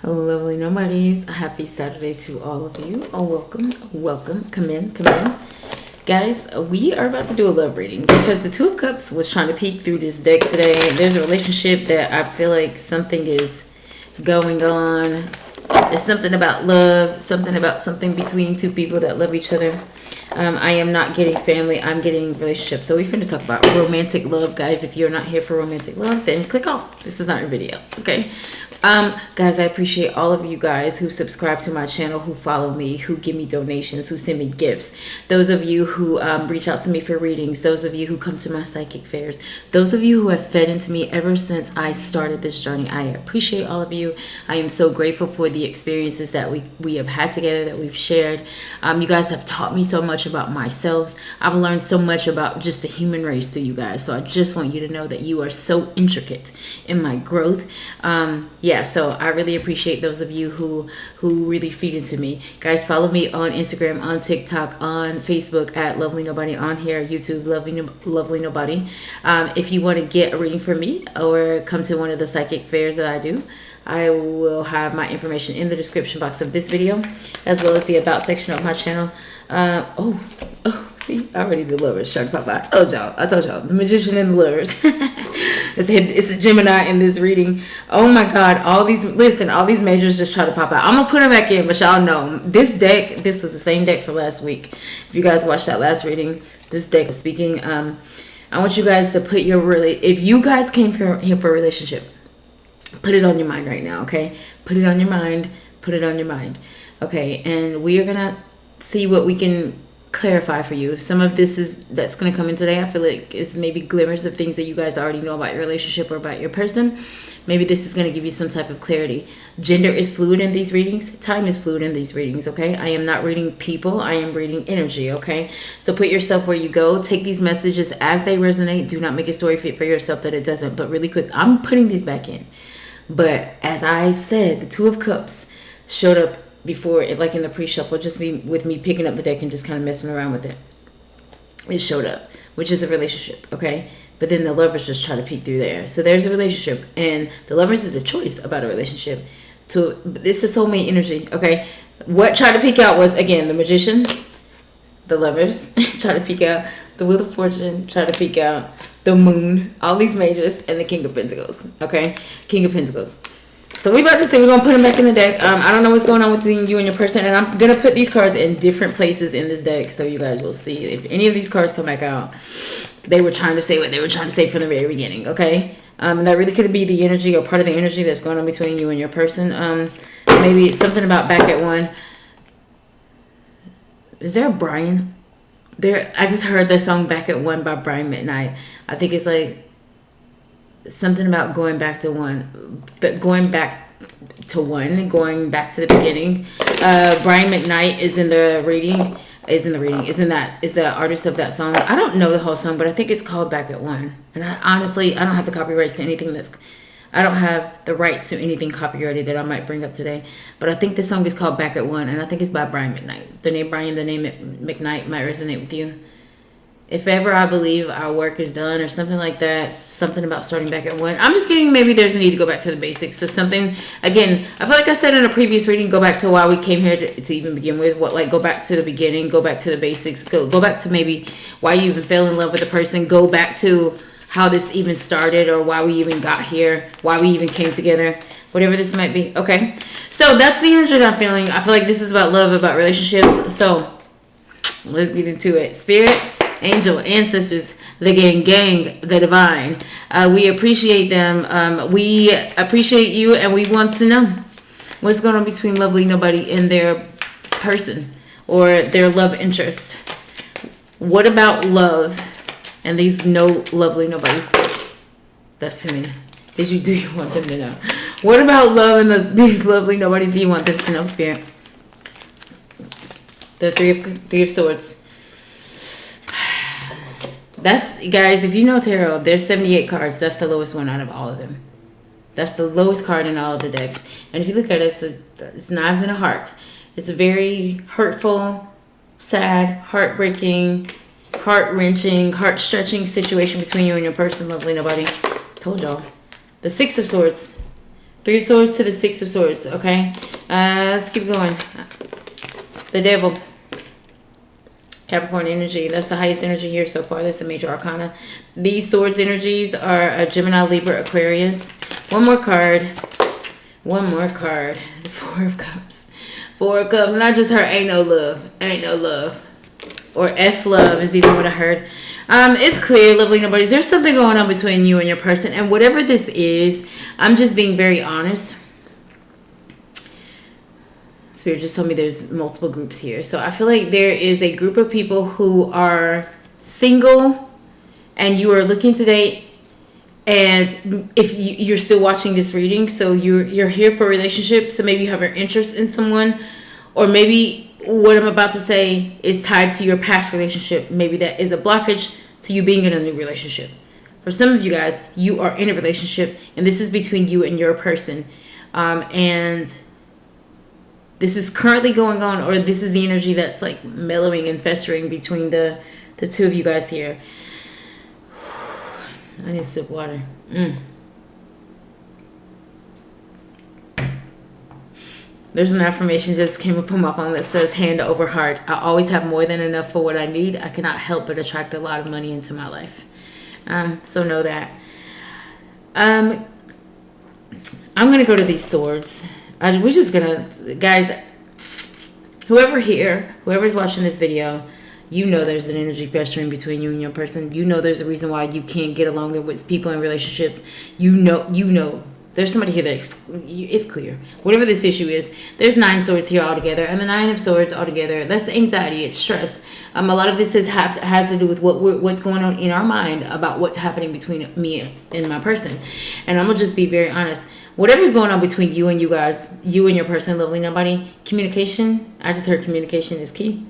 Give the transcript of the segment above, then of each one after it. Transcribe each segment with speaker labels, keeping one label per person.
Speaker 1: Hello, lovely nobodies. Happy Saturday to all of you. Oh, welcome. Come in. Guys, we are about to do a love reading because the Two of Cups was trying to peek through this deck today. There's a relationship that I feel like something is going on. There's something about love, something between two people that love each other. I am not getting family, I'm getting relationships. So we're going to talk about romantic love, guys. If you're not here for romantic love, then click off. This is not your video, okay? Guys, I appreciate all of you guys who subscribe to my channel, who follow me, who give me donations, who send me gifts. Those of you who reach out to me for readings. Those of you who come to my psychic fairs. Those of you who have fed into me ever since I started this journey. I appreciate all of you. I am so grateful for the experiences that we have had together, that we've shared. You guys have taught me so much about myself. I've learned so much about just the human race through you guys. So I just want you to know that you are so intricate in my growth. Yeah, so I really appreciate those of you who really feed into me. Guys, follow me on Instagram, on TikTok, on Facebook at Lovely Nobody, on here, YouTube, Lovely Nobody. If you want to get a reading from me or come to one of the psychic fairs that I do, I will have my information in the description box of this video, as well as the about section of my channel. See, already the lovers trying to pop out. I told y'all, the magician and the lovers. It's a Gemini in this reading. Oh my God, all these majors just try to pop out. I'm gonna put them back in, but y'all know this was the same deck for last week. If you guys watched that last reading, this deck is speaking. I want you guys to put if you guys came here for a relationship, put it on your mind right now, okay? Put it on your mind. Okay, and we are gonna see what we can clarify for you. Some of that's going to come in today, I feel like is maybe glimmers of things that you guys already know about your relationship or about your person. Maybe this is going to give you some type of clarity. Gender is fluid in these readings. Time is fluid in these readings, okay? I am not reading people. I am reading energy, okay? So put yourself where you go. Take these messages as they resonate. Do not make a story fit for yourself that it doesn't. But really quick, I'm putting these back in. But as I said, the Two of Cups showed up before, like in the pre-shuffle, just with me picking up the deck and just kind of messing around with it. It showed up, which is a relationship, okay? But then the lovers just try to peek through there. So there's a relationship, and the lovers is a choice about a relationship. So this is soulmate energy, okay? What tried to peek out was, again, the magician, the lovers try to peek out, the Wheel of Fortune try to peek out, the moon, all these majors, and the King of Pentacles, okay? King of Pentacles. So we're about to see, we're going to put them back in the deck. I don't know what's going on between you and your person. And I'm going to put these cards in different places in this deck so you guys will see. If any of these cards come back out, they were trying to say what they were trying to say from the very beginning, okay? And that really could be the energy or part of the energy that's going on between you and your person. Maybe something about back at one. Is there a Brian? I just heard the song Back at One by Brian McKnight. I think it's like something about going back to one, but going back to the beginning. Brian McKnight is the artist of that song. I don't know the whole song, but I think it's called Back at One. And I don't have the copyrights to anything I don't have the rights to anything copyrighted that I might bring up today. But I think the song is called Back at One, and I think it's by Brian McKnight. The name McKnight might resonate with you. If ever I believe our work is done or something like that, something about starting back at one. I'm just getting maybe there's a need to go back to the basics. So something, again, I feel like I said in a previous reading, go back to why we came here to even begin with. Go back to the beginning, go back to the basics, go back to maybe why you even fell in love with the person, go back to how this even started or why we even got here, why we even came together, whatever this might be. Okay, so that's the energy that I'm feeling. I feel like this is about love, about relationships. So let's get into it. Spirit, angel, ancestors, the gang, the divine. We appreciate them. We appreciate you, and we want to know what's going on between Lovely Nobody and their person or their love interest. What about love and these lovely nobodies? That's too many. Do you want them to know? What about love and these lovely nobodies do you want them to know, Spirit? The three of swords. That's, guys, if you know tarot, there's 78 cards. That's the lowest one out of all of them. That's the lowest card in all of the decks. And if you look at it, it's knives and a heart. It's a very hurtful, sad, heartbreaking, heart-wrenching, heart-stretching situation between you and your person, Lovely Nobody. Told y'all. The Six of Swords. Three of Swords to the Six of Swords. Okay. Let's keep going. The Devil. Capricorn energy. That's the highest energy here so far. That's the major arcana. These swords energies are a Gemini, Libra, Aquarius. One more card. One more card. The Four of Cups. Four of Cups. Not just her. Ain't no love. Ain't no love. Or F love is even what I heard. It's clear, lovely nobodies. There's something going on between you and your person. And whatever this is, I'm just being very honest. Spirit just told me there's multiple groups here. So I feel like there is a group of people who are single and you are looking to date. And if you're still watching this reading, so you're here for a relationship. So maybe you have an interest in someone, or maybe what I'm about to say is tied to your past relationship. Maybe that is a blockage to you being in a new relationship. For some of you guys, you are in a relationship and this is between you and your person. And this is currently going on, or this is the energy that's like mellowing and festering between the two of you guys here. I need to sip water. There's an affirmation just came up on my phone that says, hand over heart. I always have more than enough for what I need. I cannot help but attract a lot of money into my life. So know that. I'm going to go to these swords. We're just going to, guys, whoever's watching this video, you know there's an energy festering between you and your person. You know there's a reason why you can't get along with people in relationships. You know. There's somebody here that it's clear. Whatever this issue is, there's 9 swords here altogether. And the 9 of swords altogether, that's anxiety, it's stress. A lot of this has to do with what's going on in our mind about what's happening between me and my person. And I'm going to just be very honest. Whatever's going on between you and you guys, you and your person, lovely nobody, communication, I just heard communication is key.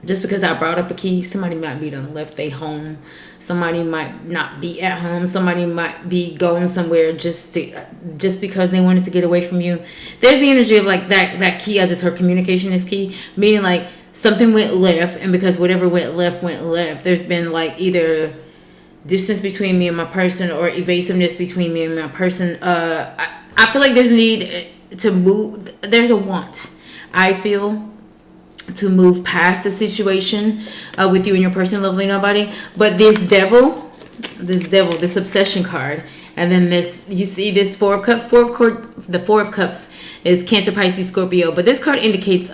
Speaker 1: Just because I brought up a key, somebody might be done left their home. Somebody might not be at home. Somebody might be going somewhere just because they wanted to get away from you. There's the energy of like that key. I just heard communication is key. Meaning like something went left, and because whatever went left. There's been like either distance between me and my person or evasiveness between me and my person. I feel like there's a need to move. There's a want, I feel, to move past the situation with you and your person, lovely nobody. But this obsession card, and then this, you see this Four of Cups. The Four of Cups is Cancer, Pisces, Scorpio. But this card indicates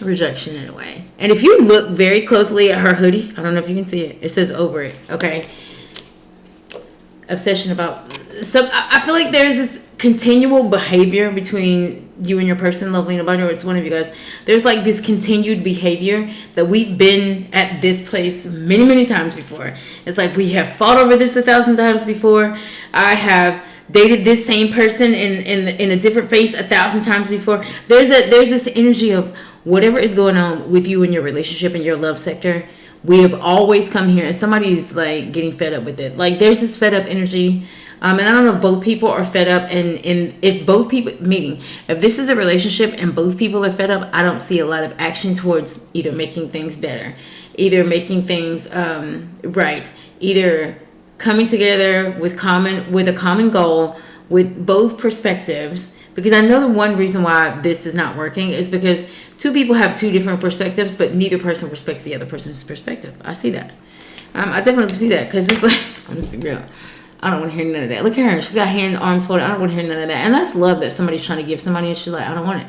Speaker 1: rejection in a way. And if you look very closely at her hoodie, I don't know if you can see it. It says over it. Okay. Obsession about. So I feel like there's this continual behavior between you and your person, lovely nobody, or it's one of you guys. There's like this continued behavior that we've been at this place many times before. It's like we have fought over this 1,000 times before. I have dated this same person in a different face 1,000 times before. There's this energy of whatever is going on with you in your relationship and your love sector. We have always come here and somebody's like getting fed up with it. Like there's this fed up energy. And I don't know if both people are fed up, and if both people, meaning if this is a relationship and both people are fed up, I don't see a lot of action towards either making things better, either making things right, either coming together with a common goal with both perspectives. Because I know the one reason why this is not working is because two people have two different perspectives, but neither person respects the other person's perspective. I see that. I definitely see that, because it's like, I'm just being real. I don't want to hear none of that. Look at her. She's got hand, arms folded. I don't want to hear none of that. And that's love that somebody's trying to give somebody, and she's like, I don't want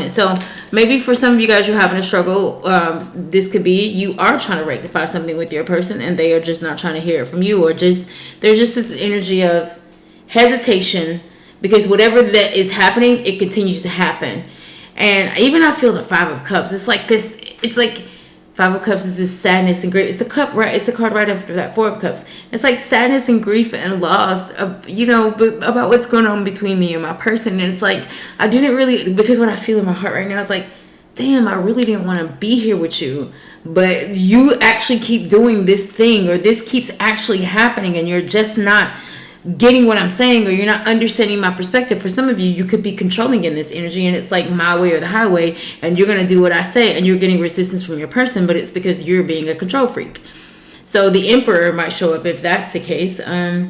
Speaker 1: it. So maybe for some of you guys, you're having a struggle. This could be you are trying to rectify something with your person, and they are just not trying to hear it from you, or there's just this energy of hesitation, because whatever that is happening, it continues to happen. And even I feel the Five of Cups. It's like this. It's like Five of Cups is this sadness and grief. It's the cup, right? It's the card right after that, Four of Cups. It's like sadness and grief and loss of, about what's going on between me and my person. And it's like, I didn't really, because what I feel in my heart right now is like, damn, I really didn't want to be here with you. But you actually keep doing this thing, or this keeps actually happening, and you're just not getting what I'm saying, or you're not understanding my perspective. For some of you, you could be controlling in this energy, and it's like my way or the highway, and you're going to do what I say, and you're getting resistance from your person, but it's because you're being a control freak. So the Emperor might show up if that's the case. I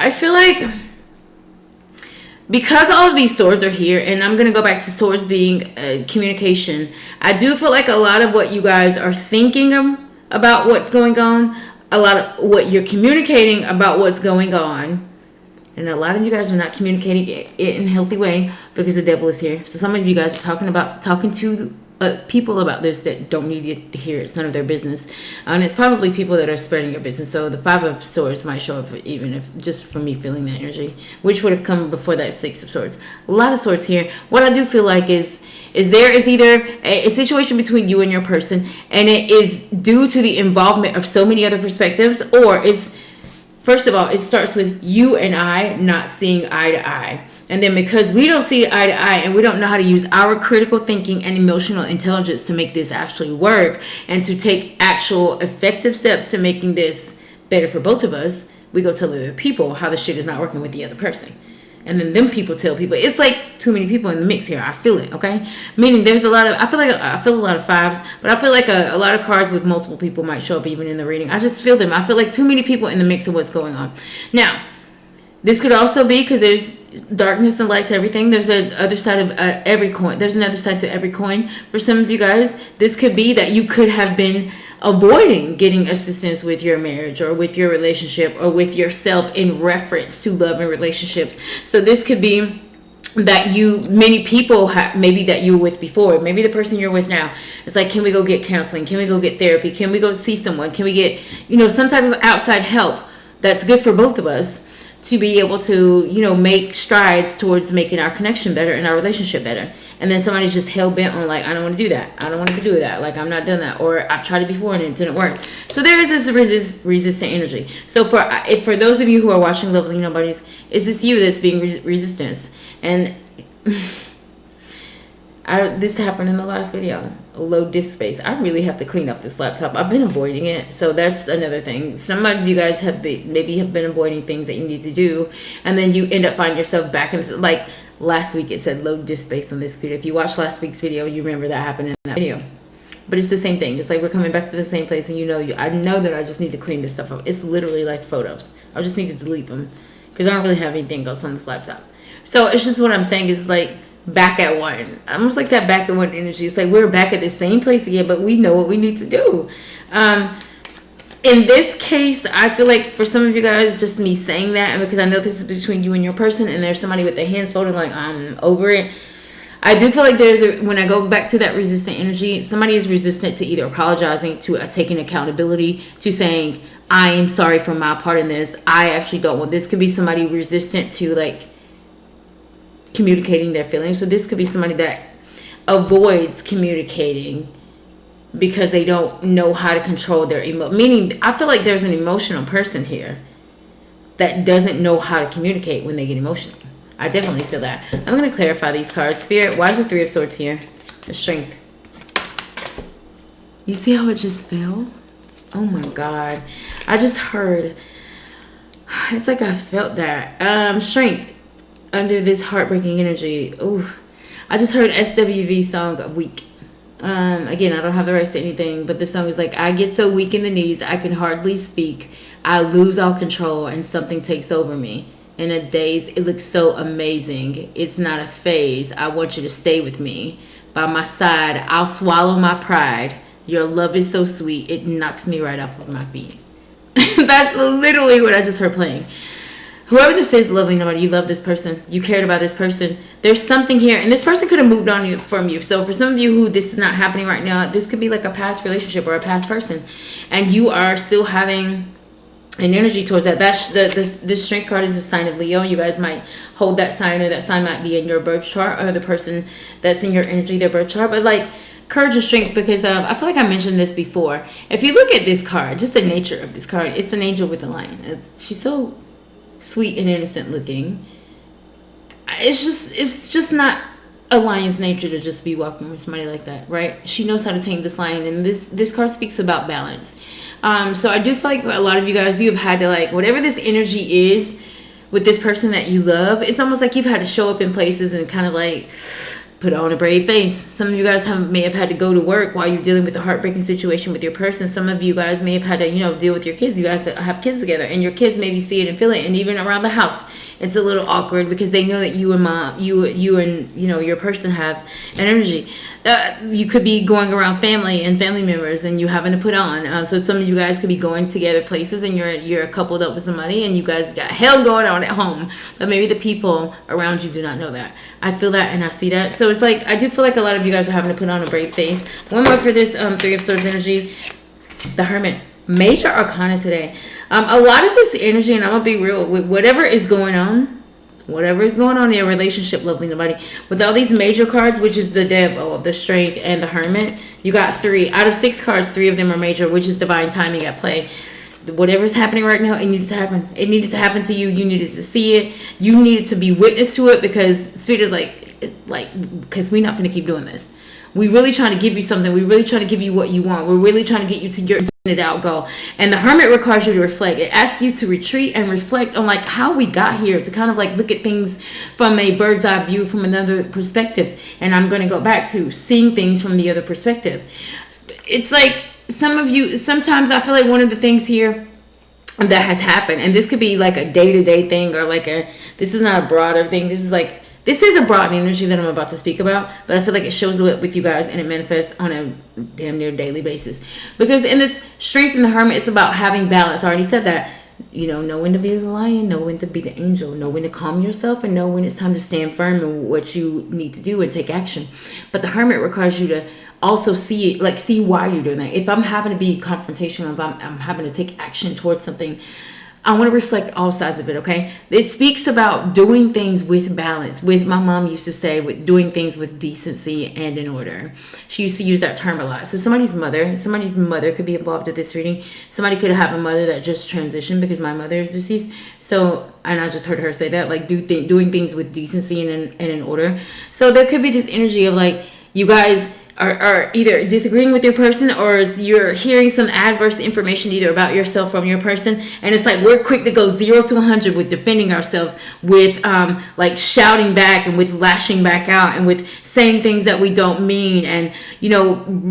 Speaker 1: I feel like because all of these swords are here, and I'm going to go back to swords being communication, I do feel like a lot of what you guys are thinking about what's going on, a lot of what you're communicating about what's going on, and a lot of you guys are not communicating it in a healthy way because the devil is here. So some of you guys are talking to people about this that don't need to hear it. It's none of their business. And it's probably people that are spreading your business. So the 5 of Swords might show up even if just for me feeling that energy, which would have come before that 6 of Swords. A lot of Swords here. What I do feel like is there is either a situation between you and your person, and it is due to the involvement of so many other perspectives, or is, first of all, it starts with you and I not seeing eye to eye. And then because we don't see eye to eye and we don't know how to use our critical thinking and emotional intelligence to make this actually work and to take actual effective steps to making this better for both of us, we go tell other people how the shit is not working with the other person. And then them people tell people. It's like too many people in the mix here. I feel it, okay? Meaning there's a lot of, I feel a lot of 5s, but I feel like a lot of cards with multiple people might show up even in the reading. I just feel them. I feel like too many people in the mix of what's going on. Now, this could also be because there's darkness and light to everything. There's an other side of every coin. There's another side to every coin. For some of you guys, this could be that you could have been avoiding getting assistance with your marriage or with your relationship or with yourself in reference to love and relationships. So this could be that many people maybe that you were with before, maybe the person you're with now. It's like, can we go get counseling? Can we go get therapy? Can we go see someone? Can we get, some type of outside help that's good for both of us to be able to, make strides towards making our connection better and our relationship better. And then somebody's just hell-bent on, like, I don't want to do that. I don't want to do that. Like, I'm not done that. Or I've tried it before and it didn't work. So there is this resistant energy. So for those of you who are watching Lovely Nobodies, is this you that's being resistance? And this happened in the last video. Low disk space. I really have to clean up this laptop. I've been avoiding it, so that's another thing. Some of you guys have been avoiding things that you need to do, and then you end up finding yourself back in, like last week it said low disk space on this computer. If you watched last week's video, you remember that happened in that video. But it's the same thing. It's like we're coming back to the same place, and I know that I just need to clean this stuff up. It's literally like photos. I just need to delete them because I don't really have anything else on this laptop. So it's just what I'm saying is like back at one. Almost like that back at one energy. It's like we're back at the same place again, but we know what we need to do. In this case, I feel like for some of you guys, just me saying that, and because I know this is between you and your person, and there's somebody with their hands folded like, I'm over it. I do feel like when I go back to that resistant energy, somebody is resistant to either apologizing, to taking accountability, to saying, I am sorry for my part in this. I actually don't want this. Could be somebody resistant to like communicating their feelings. So this could be somebody that avoids communicating because they don't know how to control their meaning I feel like there's an emotional person here that doesn't know how to communicate when they get emotional. I definitely feel that. I'm going to clarify these cards. Spirit, why is the 3 of Swords here? The Strength. You see how it just fell? Oh my God. I just heard, it's like I felt that. Strength. Under this heartbreaking energy. Ooh, I just heard SWV song Weak. Again, I don't have the rights to anything, but the song is like, I get so weak in the knees, I can hardly speak. I lose all control and something takes over me. In a daze, it looks so amazing. It's not a phase. I want you to stay with me. By my side, I'll swallow my pride. Your love is so sweet, it knocks me right off of my feet. That's literally what I just heard playing. Whoever this is, Lovely Nobody, you love this person. You cared about this person. There's something here. And this person could have moved on from you. So for some of you who this is not happening right now, this could be like a past relationship or a past person. And you are still having an energy towards that. This Strength card is a sign of Leo. You guys might hold that sign, or that sign might be in your birth chart, or the person that's in your energy, their birth chart. But like courage and strength, because I feel like I mentioned this before. If you look at this card, just the nature of this card, it's an angel with a lion. She's so sweet and innocent looking. It's just not a lion's nature to just be walking with somebody like that, right? She knows how to tame this lion, and this card speaks about balance. So I do feel like a lot of you guys, you've had to, like, whatever this energy is with this person that you love, it's almost like you've had to show up in places and kind of like put on a brave face. Some of you guys may have had to go to work while you're dealing with the heartbreaking situation with your person. Some of you guys may have had to, deal with your kids. You guys have kids together, and your kids maybe see it and feel it. And even around the house, it's a little awkward because they know that you and your person have an energy. You could be going around family and family members, and you having to put on. So some of you guys could be going together places, and you're coupled up with somebody, and you guys got hell going on at home. But maybe the people around you do not know that. I feel that, and I see that. So it's like, I do feel like a lot of you guys are having to put on a brave face. One more for this Three of Swords energy. The Hermit. Major Arcana today. A lot of this energy, and I'm going to be real, with whatever is going on in your relationship, lovely nobody, with all these major cards, which is the Devil, the Strength, and the Hermit, you got 3. Out of 6 cards, 3 of them are major, which is divine timing at play. Whatever's happening right now, it needed to happen. It needed to happen to you. You needed to see it. You needed to be witness to it, because Spirit is like, because we're not going to keep doing this. We really trying to give you something. We really trying to give you what you want. We're really trying to get you to your intended outgo. And the Hermit requires you to reflect. It asks you to retreat and reflect on like how we got here, to kind of like look at things from a bird's eye view, from another perspective. And I'm going to go back to seeing things from the other perspective. It's like some of you, sometimes I feel like one of the things here that has happened, and this could be like a day-to-day thing, or like this is not a broader thing. This is a broad energy that I'm about to speak about, but I feel like it shows up with you guys and it manifests on a damn near daily basis. Because in this Strength in the Hermit, it's about having balance. I already said that. Know when to be the lion, know when to be the angel, know when to calm yourself, and know when it's time to stand firm in what you need to do and take action. But the Hermit requires you to also see why you're doing that. If I'm having to be confrontational, if I'm having to take action towards something, I want to reflect all sides of it, okay? It speaks about doing things with balance. With my mom used to say, with doing things with decency and in order. She used to use that term a lot. So somebody's mother could be involved in this reading. Somebody could have a mother that just transitioned, because my mother is deceased. So, and I just heard her say that, like doing things with decency and in order. So there could be this energy of like, you guys are either disagreeing with your person, or you're hearing some adverse information either about yourself from your person, and it's like we're quick to go 0 to 100 with defending ourselves, with like shouting back, and with lashing back out, and with saying things that we don't mean, and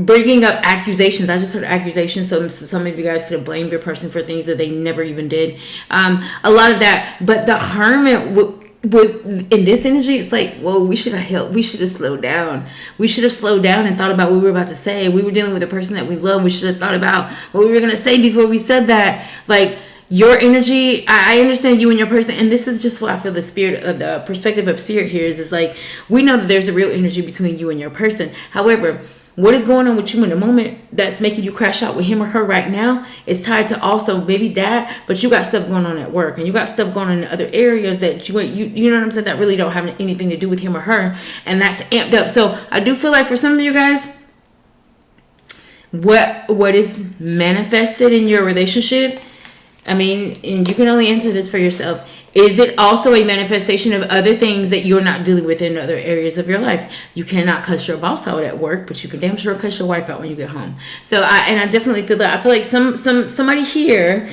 Speaker 1: bringing up accusations. I just heard accusations, so some of you guys could have blamed your person for things that they never even did. A lot of that. But the Hermit was in this energy. It's like, whoa, we should have slowed down. We should have slowed down and thought about what we were about to say. We were dealing with a person that we love. We should have thought about what we were going to say before we said that. Like, your energy, I understand you and your person, and this is just what I feel the perspective of Spirit here is like, we know that there's a real energy between you and your person. However, what is going on with you in the moment that's making you crash out with him or her right now is tied to also maybe that, but you got stuff going on at work, and you got stuff going on in other areas that you know what I'm saying, that really don't have anything to do with him or her, and that's amped up. So I do feel like for some of you guys, what is manifested in your relationship, I mean, and you can only answer this for yourself. Is it also a manifestation of other things that you're not dealing with in other areas of your life? You cannot cuss your boss out at work, but you can damn sure cuss your wife out when you get home. So I definitely feel that. I feel like somebody here,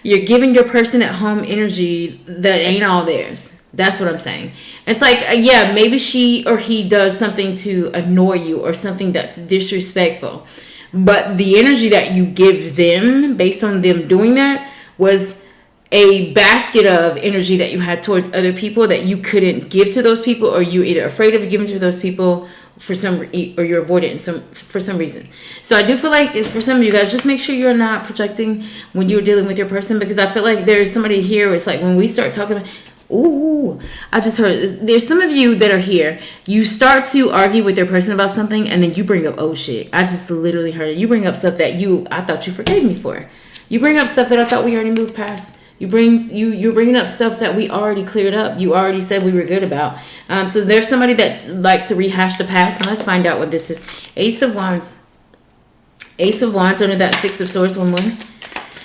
Speaker 1: you're giving your person at home energy that ain't all theirs. That's what I'm saying. It's like, yeah, maybe she or he does something to annoy you, or something that's disrespectful. But the energy that you give them based on them doing that was a basket of energy that you had towards other people that you couldn't give to those people, or you either afraid of giving to those people or you're avoiding for some reason. So I do feel like for some of you guys, just make sure you're not projecting when you're dealing with your person, because I feel like there's somebody here. It's like when we start talking about, ooh, I just heard there's some of you that are here. You start to argue with your person about something, and then you bring up, oh shit, I just literally heard it. You bring up stuff that I thought you forgave me for. You bring up stuff that I thought we already moved past. You're bringing up stuff that we already cleared up. You already said we were good about. So there's somebody that likes to rehash the past. And let's find out what this is. Ace of Wands. Ace of Wands under that Six of Swords. One more.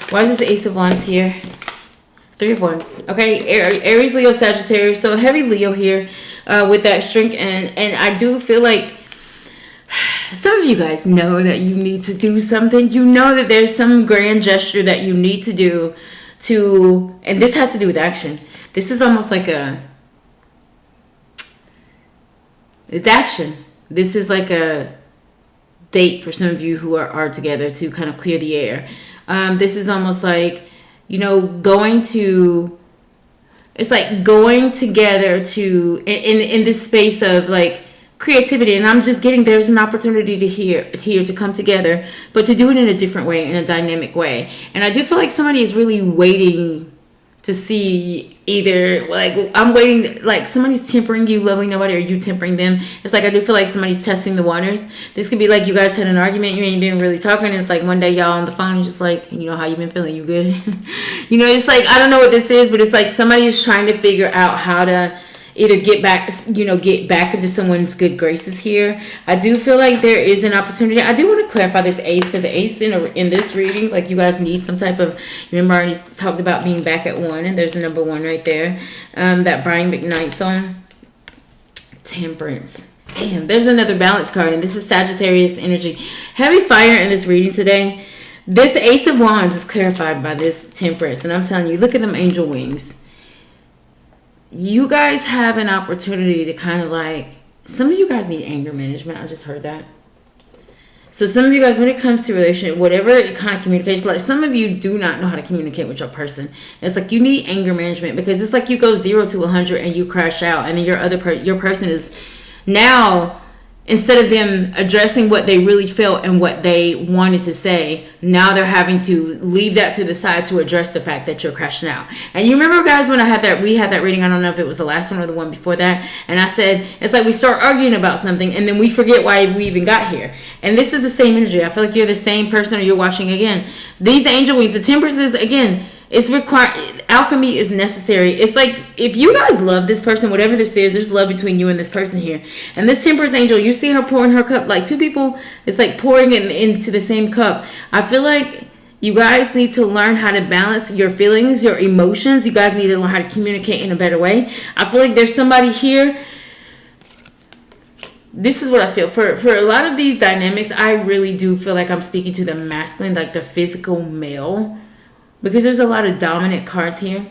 Speaker 1: Why is this Ace of Wands here? Three of Wands. Okay, Aries, Leo, Sagittarius. So heavy Leo here with that Strength. And I do feel like some of you guys know that you need to do something. You know that there's some grand gesture that you need to do and this has to do with action. This is almost like It's action. This is like a date for some of you who are together to kind of clear the air. This is almost like, it's like going together to in this space of like creativity. And I'm just getting, there's an opportunity to come together, but to do it in a different way, in a dynamic way. And I do feel like somebody is really waiting to see, either like I'm waiting, like somebody's tempering you, lovely nobody, or you tempering them. It's like I do feel like somebody's testing the waters. This could be like you guys had an argument, you ain't been really talking. It's like one day y'all on the phone, just like, how you been feeling, you good? It's like, I don't know what this is, but it's like somebody is trying to figure out how to either get back into someone's good graces here. I do feel like there is an opportunity. I do want to clarify this ace, because the ace in this reading, like you guys need some type of, remember I already talked about being back at 1, and there's the number 1 right there. That Brian McKnight song. Temperance. Damn, there's another balance card, and this is Sagittarius energy. Heavy fire in this reading today. This Ace of Wands is clarified by this Temperance, and I'm telling you, look at them angel wings. You guys have an opportunity to kind of like, some of you guys need anger management. I just heard that. So some of you guys, when it comes to relationship, whatever kind of communication, like some of you do not know how to communicate with your person. It's like you need anger management, because it's like you go 0 to 100 and you crash out, and then your person is now, instead of them addressing what they really felt and what they wanted to say, now they're having to leave that to the side to address the fact that you're crashing out. And you remember, guys, when we had that reading, I don't know if it was the last one or the one before that, and I said, it's like we start arguing about something and then we forget why we even got here. And this is the same energy. I feel like you're the same person, or you're watching again. These angel wings, the Temperances, again, it's required. Alchemy is necessary. It's like, if you guys love this person, whatever this is, there's love between you and this person here. And this Temperance angel, you see her pouring her cup, like two people, it's like pouring it into the same cup. I feel like you guys need to learn how to balance your feelings, your emotions. You guys need to learn how to communicate in a better way. I feel like there's somebody here. This is what I feel. For a lot of these dynamics, I really do feel like I'm speaking to the masculine, like the physical male. Because there's a lot of dominant cards here.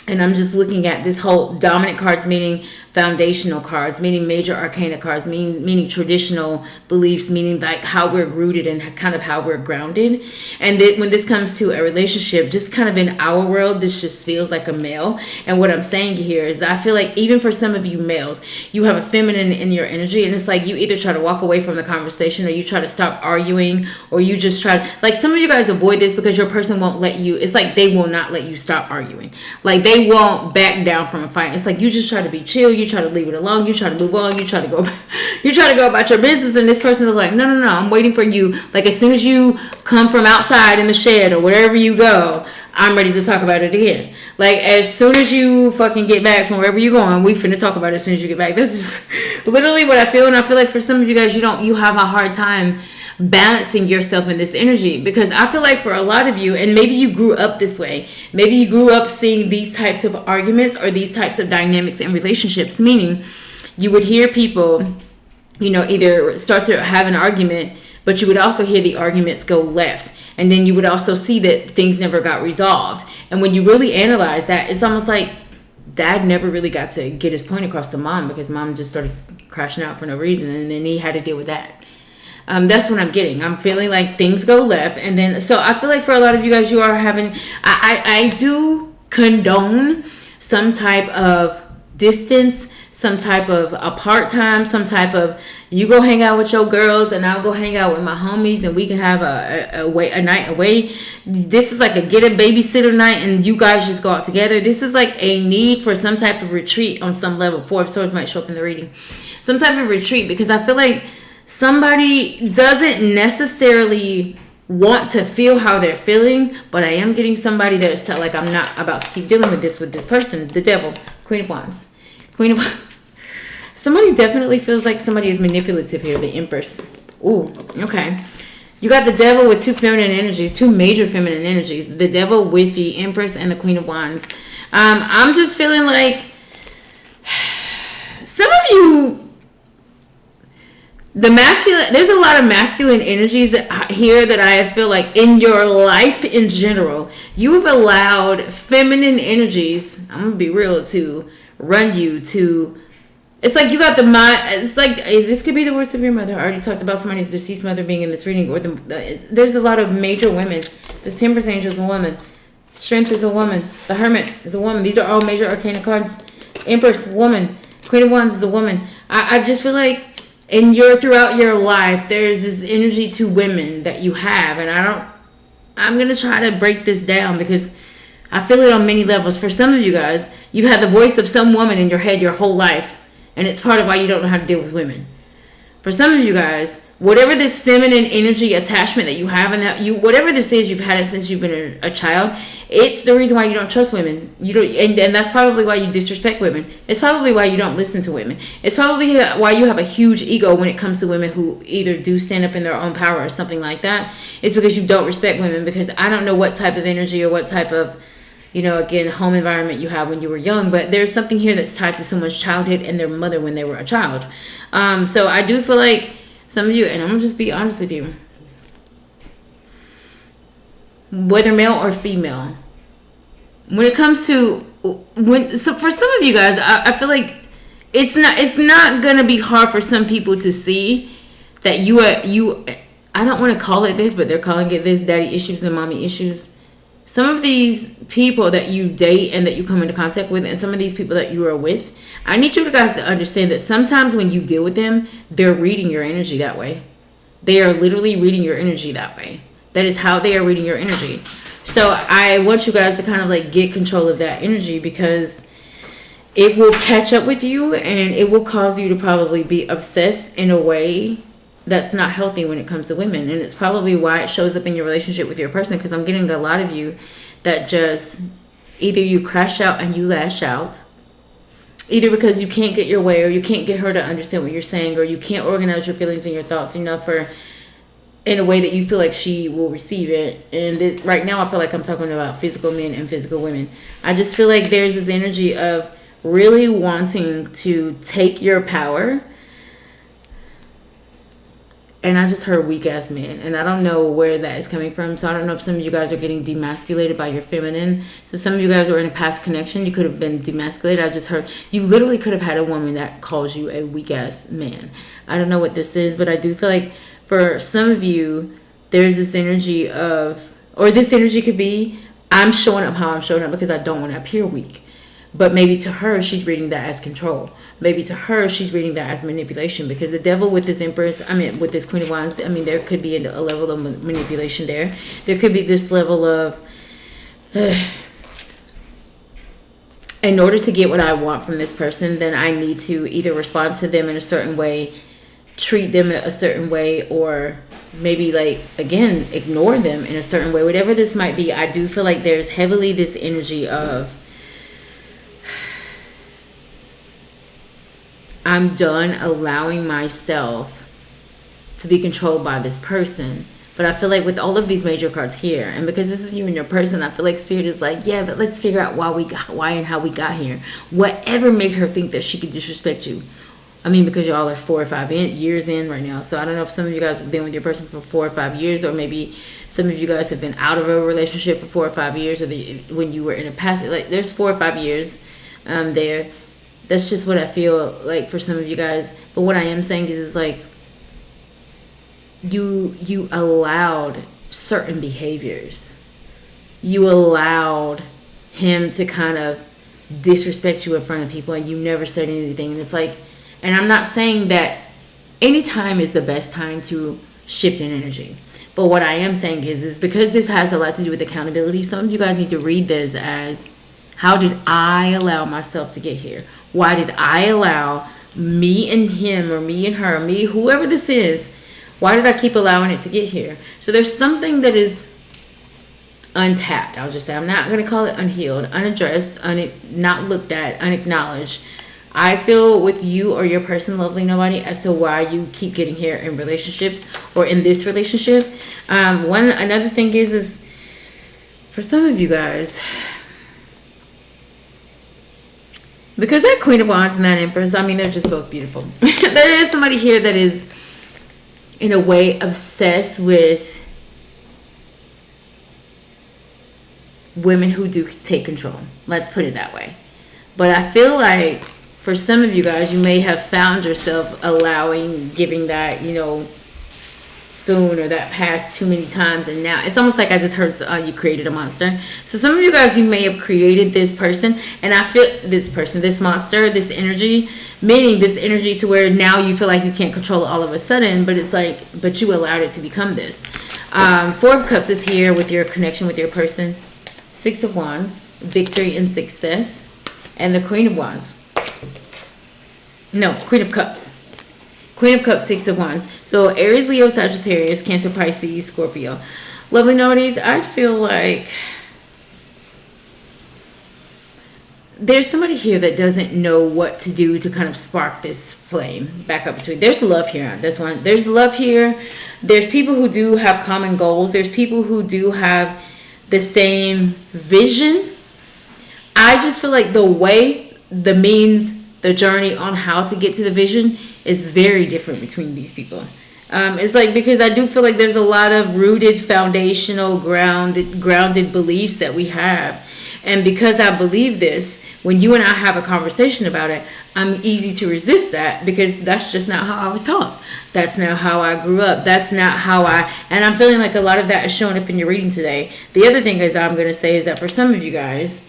Speaker 1: And I'm just looking at this whole dominant cards, meaning foundational cards, meaning major arcana cards, meaning traditional beliefs, meaning like how we're rooted and kind of how we're grounded. And then when this comes to a relationship, just kind of in our world, this just feels like a male. And what I'm saying here is that I feel like even for some of you males, you have a feminine in your energy, and it's like you either try to walk away from the conversation, or you try to stop arguing, or you just try to, like, some of you guys avoid this because your person won't let you. It's like they will not let you stop arguing. Like they won't back down from a fight. It's like you just try to be chill, you try to leave it alone, you try to move on, you try to go about your business, and this person is like, no, I'm waiting for you. Like as soon as you come from outside in the shed or wherever you go, I'm ready to talk about it again. Like as soon as you fucking get back from wherever you're going, we finna talk about it as soon as you get back. This is literally what I feel. And I feel like for some of you guys, you have a hard time balancing yourself in this energy, because I feel like for a lot of you, and maybe you grew up this way, maybe you grew up seeing these types of arguments or these types of dynamics in relationships, meaning you would hear people, either start to have an argument, but you would also hear the arguments go left, and then you would also see that things never got resolved. And when you really analyze that, it's almost like dad never really got to get his point across to mom, because mom just started crashing out for no reason, and then he had to deal with that. That's what I'm getting. I'm feeling like things go left. And then, so I feel like for a lot of you guys, you are having, I do condone some type of distance, some type of apart time, some type of, you go hang out with your girls and I'll go hang out with my homies, and we can have a night away. This is like a get a babysitter night, and you guys just go out together. This is like a need for some type of retreat on some level. 4 of Swords might show up in the reading. Some type of retreat, because I feel like somebody doesn't necessarily want to feel how they're feeling, but I am getting somebody that's like, I'm not about to keep dealing with this person. The Devil, Queen of Wands. Somebody definitely feels like somebody is manipulative here. The Empress. Ooh, okay. You got the Devil with two feminine energies, two major feminine energies. The Devil with the Empress and the Queen of Wands. I'm just feeling like some of you, there's a lot of masculine energies here that I feel like in your life in general, you have allowed feminine energies, I'm gonna be real, to run you, to It's like you got the mind. It's like this could be the worst of your mother. I already talked about somebody's deceased mother being in this reading. Or there's a lot of major women. The Temperance Angel is a woman. Strength is a woman. The Hermit is a woman. These are all major arcana cards. Empress, woman. Queen of Wands is a woman. I just feel like throughout your life, there's this energy to women that you have. And I'm going to try to break this down because I feel it on many levels. For some of you guys, you had the voice of some woman in your head your whole life. And it's part of why you don't know how to deal with women. For some of you guys, whatever this feminine energy attachment that you have, and whatever this is, you've had it since you've been a child. It's the reason why you don't trust women. You don't, and that's probably why you disrespect women. It's probably why you don't listen to women. It's probably why you have a huge ego when it comes to women who either do stand up in their own power or something like that. It's because you don't respect women. Because I don't know what type of energy or what type of, again, home environment you have when you were young, but there's something here that's tied to someone's childhood and their mother when they were a child. So I do feel like some of you, and I'm gonna just be honest with you, whether male or female, when it comes to so for some of you guys, I feel like it's not gonna be hard for some people to see that you I don't want to call it this, but they're calling it this, daddy issues and mommy issues. Some of these people that you date and that you come into contact with, and some of these people that you are with, I need you guys to understand that sometimes when you deal with them, they're reading your energy that way. They are literally reading your energy that way. That is how they are reading your energy. So I want you guys to kind of like get control of that energy, because it will catch up with you and it will cause you to probably be obsessed in a way that's not healthy when it comes to women. And it's probably why it shows up in your relationship with your person, because I'm getting a lot of you that just either you crash out and you lash out, either because you can't get your way or you can't get her to understand what you're saying, or you can't organize your feelings and your thoughts enough in a way that you feel like she will receive it. And right now I feel like I'm talking about physical men and physical women. I just feel like there's this energy of really wanting to take your power. And I just heard weak ass man, and I don't know where that is coming from. So I don't know if some of you guys are getting demasculated by your feminine. So some of you guys were in a past connection. You could have been demasculated. I just heard you literally could have had a woman that calls you a weak ass man. I don't know what this is, but I do feel like for some of you, there's this energy of, or this energy could be, I'm showing up how I'm showing up because I don't want to appear weak. But maybe to her, she's reading that as control. Maybe to her, she's reading that as manipulation. Because the devil with this Empress, with this Queen of Wands, there could be a level of manipulation there. There could be this level of, in order to get what I want from this person, then I need to either respond to them in a certain way, treat them a certain way, or maybe again, ignore them in a certain way. Whatever this might be, I do feel like there's heavily this energy of, I'm done allowing myself to be controlled by this person. But I feel like with all of these major cards here, and because this is you and your person, I feel like Spirit is like, yeah, but let's figure out why and how we got here. Whatever made her think that she could disrespect you. Because y'all are 4 or 5 years in right now. So I don't know if some of you guys have been with your person for 4 or 5 years, or maybe some of you guys have been out of a relationship for 4 or 5 years, or when you were in a past, there's 4 or 5 years there. That's just what I feel like for some of you guys. But what I am saying is you allowed certain behaviors. You allowed him to kind of disrespect you in front of people, and you never said anything. And it's like, and I'm not saying that any time is the best time to shift in energy. But what I am saying is because this has a lot to do with accountability, some of you guys need to read this as, how did I allow myself to get here? Why did I allow me and him, or me and her, me, whoever this is, why did I keep allowing it to get here? So there's something that is untapped. I'll just say, I'm not going to call it unhealed, unaddressed, not looked at, unacknowledged. I feel with you or your person, Lovely Nobody, as to why you keep getting here in relationships or in this relationship. Another thing is for some of you guys, because that Queen of Wands and that Empress, they're just both beautiful. There is somebody here that is, in a way, obsessed with women who do take control. Let's put it that way. But I feel like for some of you guys, you may have found yourself giving that, spoon or that pass too many times, and now it's almost like I just heard you created a monster. So some of you guys, you may have created this person, and I feel this monster, this energy, meaning this energy to where now you feel like you can't control it all of a sudden, but it's like, but you allowed it to become this. Four of Cups is here with your connection with your person. Six of Wands, victory and success, and the Queen of Wands. No, Queen of Cups. Queen of Cups, Six of Wands. So Aries, Leo, Sagittarius, Cancer, Pisces, Scorpio. Lovely nobodies, I feel like there's somebody here that doesn't know what to do to kind of spark this flame back up between. There's love here. This one. There's love here. There's people who do have common goals. There's people who do have the same vision. I just feel like the way, the means, the journey on how to get to the vision is very different between these people. It's like, because I do feel like there's a lot of rooted, foundational, grounded beliefs that we have. And because I believe this, when you and I have a conversation about it, I'm easy to resist that, because that's just not how I was taught. That's not how I grew up. That's not how and I'm feeling like a lot of that is showing up in your reading today. The other thing is I'm going to say is that for some of you guys,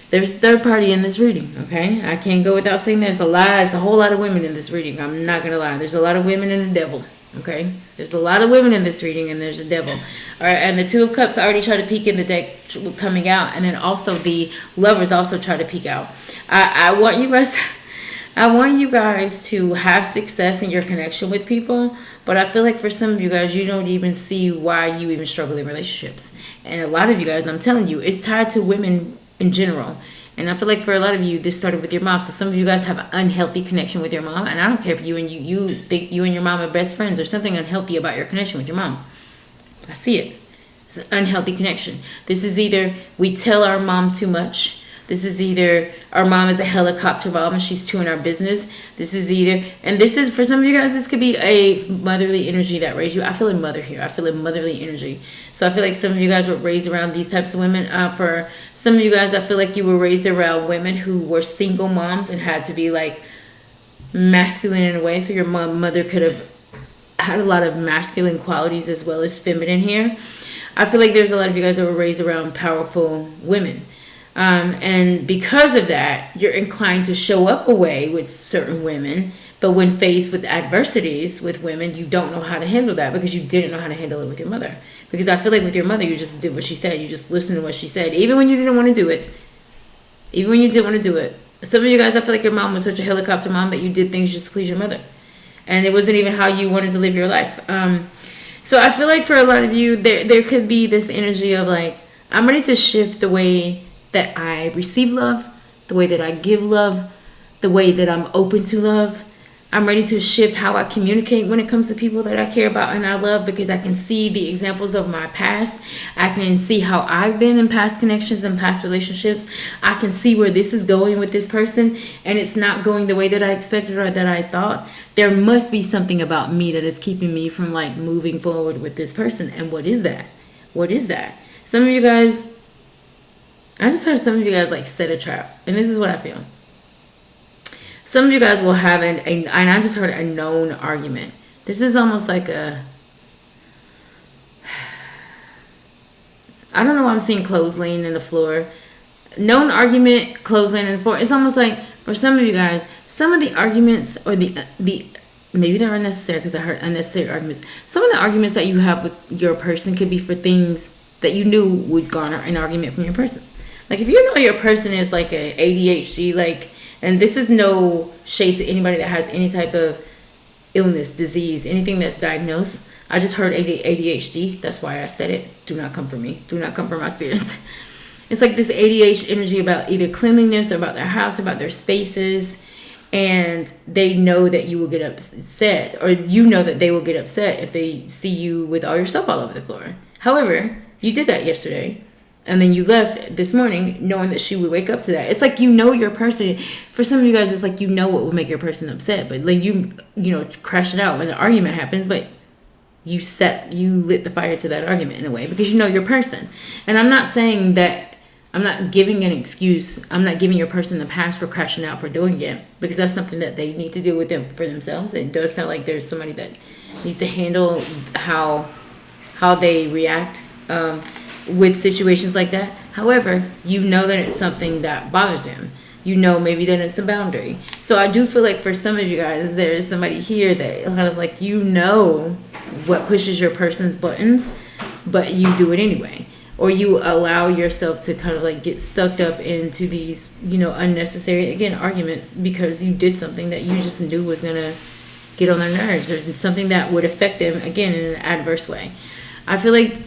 Speaker 1: there's third party in this reading, okay? I can't go without saying there's a whole lot of women in this reading. I'm not going to lie. There's a lot of women and a devil, okay? There's a lot of women in this reading, and there's a devil. All right, and the Two of Cups already tried to peek in the deck coming out, and then also the Lovers also try to peek out. I want you guys to have success in your connection with people, but I feel like for some of you guys, you don't even see why you even struggle in relationships. And a lot of you guys, I'm telling you, it's tied to women in general. And I feel like for a lot of you, this started with your mom. So some of you guys have an unhealthy connection with your mom, and I don't care if you think you and your mom are best friends. There's something unhealthy about your connection with your mom. I see it. It's an unhealthy connection. This is either we tell our mom too much. This is either our mom is a helicopter mom and she's too in our business. This is either, and this is, for some of you guys, this could be a motherly energy that raised you. I feel a mother here. I feel a motherly energy. So I feel like some of you guys were raised around these types of women. For some of you guys, I feel like you were raised around women who were single moms and had to be like masculine in a way. So your mother could have had a lot of masculine qualities as well as feminine here. I feel like there's a lot of you guys that were raised around powerful women. And because of that, you're inclined to show up a way with certain women, but when faced with adversities with women, you don't know how to handle that because you didn't know how to handle it with your mother. Because I feel like with your mother, you just did what she said. You just listened to what she said, even when you didn't want to do it. Even when you didn't want to do it. Some of you guys, I feel like your mom was such a helicopter mom that you did things just to please your mother. And it wasn't even how you wanted to live your life. So I feel like for a lot of you, there could be this energy of like, I'm ready to shift the way that I receive love, the way that I give love, the way that I'm open to love. I'm ready to shift how I communicate when it comes to people that I care about and I love, because I can see the examples of my past. I can see how I've been in past connections and past relationships. I can see where this is going with this person, and it's not going the way that I expected or that I thought. There must be something about me that is keeping me from like moving forward with this person. And what is that? What is that? Some of you guys, I just heard some of you guys like set a trap, and this is what I feel. Some of you guys will have and I just heard a known argument. This is almost like I don't know why I'm seeing clothes laying in the floor. Known argument, clothes laying in the floor. It's almost like for some of you guys, some of the arguments or the maybe they're unnecessary because I heard unnecessary arguments. Some of the arguments that you have with your person could be for things that you knew would garner an argument from your person. Like if you know your person is like a ADHD, like, and this is no shade to anybody that has any type of illness, disease, anything that's diagnosed. I just heard ADHD. That's why I said it. Do not come for me. Do not come for my spirits. It's like this ADHD energy about either cleanliness or about their house, about their spaces. And they know that you will get upset, or you know that they will get upset if they see you with all your stuff all over the floor. However, you did that yesterday. And then you left this morning knowing that she would wake up to that. It's like you know your person. For some of you guys, it's like you know what will make your person upset. But like you crash it out when the argument happens. But you lit the fire to that argument in a way because you know your person. And I'm not saying that I'm not giving an excuse. I'm not giving your person the pass for crashing out for doing it, because that's something that they need to deal with them for themselves. It does sound like there's somebody that needs to handle how they react with situations like that. However, you know that it's something that bothers them. You know maybe that it's a boundary. So I do feel like for some of you guys, there is somebody here that kind of like, you know what pushes your person's buttons, but you do it anyway. Or you allow yourself to kind of like get sucked up into these, unnecessary, again, arguments because you did something that you just knew was going to get on their nerves, or something that would affect them, again, in an adverse way. I feel like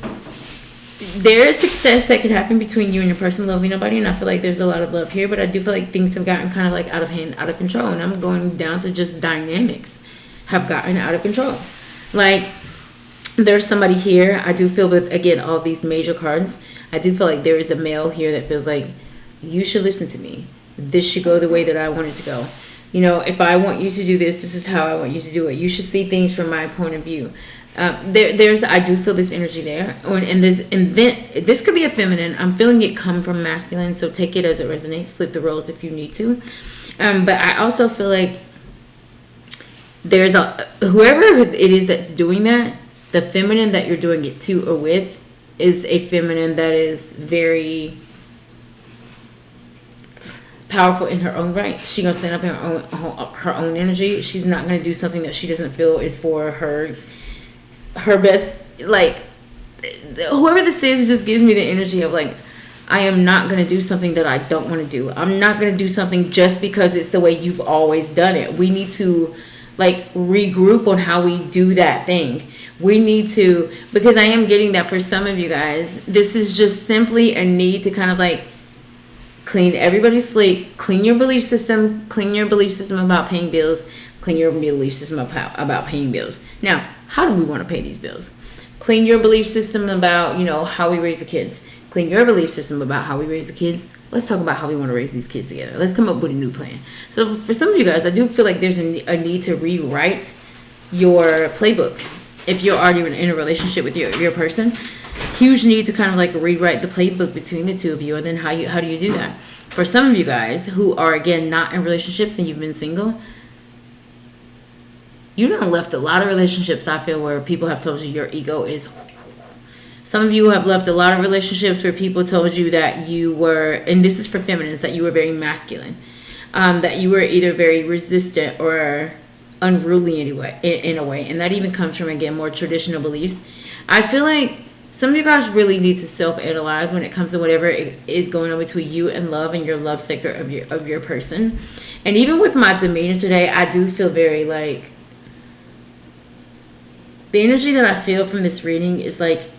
Speaker 1: there is success that could happen between you and your person, Lovely Nobody, and I feel like there's a lot of love here, but I do feel like things have gotten kind of like out of hand, out of control, and I'm going down to just dynamics have gotten out of control. Like, there's somebody here, I do feel with, again, all these major cards, I do feel like there is a male here that feels like, you should listen to me. This should go the way that I want it to go. If I want you to do this, this is how I want you to do it. You should see things from my point of view. I do feel this energy there, and then this could be a feminine. I'm feeling it come from masculine, so take it as it resonates. Flip the roles if you need to. But I also feel like there's whoever it is that's doing that, the feminine that you're doing it to or with is a feminine that is very powerful in her own right. She's gonna stand up in her own energy. She's not gonna do something that she doesn't feel is for her best. Like, whoever this is just gives me the energy of like, I am not gonna do something that I don't want to do. I'm not gonna do something just because it's the way you've always done it. We need to like regroup on how we do that thing. We need to, because I am getting that for some of you guys, this is just simply a need to kind of like clean everybody's slate, clean your belief system about paying bills, clean your belief system about paying bills. Now, how do we want to pay these bills? Clean your belief system about, how we raise the kids. Clean your belief system about how we raise the kids. Let's talk about how we want to raise these kids together. Let's come up with a new plan. So for some of you guys, I do feel like there's a need to rewrite your playbook. If you're already in a relationship with your person, huge need to kind of like rewrite the playbook between the two of you. And then how do you do that? For some of you guys who are, again, not in relationships and you've been single, you done left a lot of relationships, I feel, where people have told you your ego is. Some of you have left a lot of relationships where people told you that you were, and this is for feminines, that you were very masculine, that you were either very resistant or unruly in a way, and that even comes from, again, more traditional beliefs. I feel like some of you guys really need to self-analyze when it comes to whatever is going on between you and love and your love sector of your person. And even with my demeanor today, I do feel very like, the energy that I feel from this reading is like,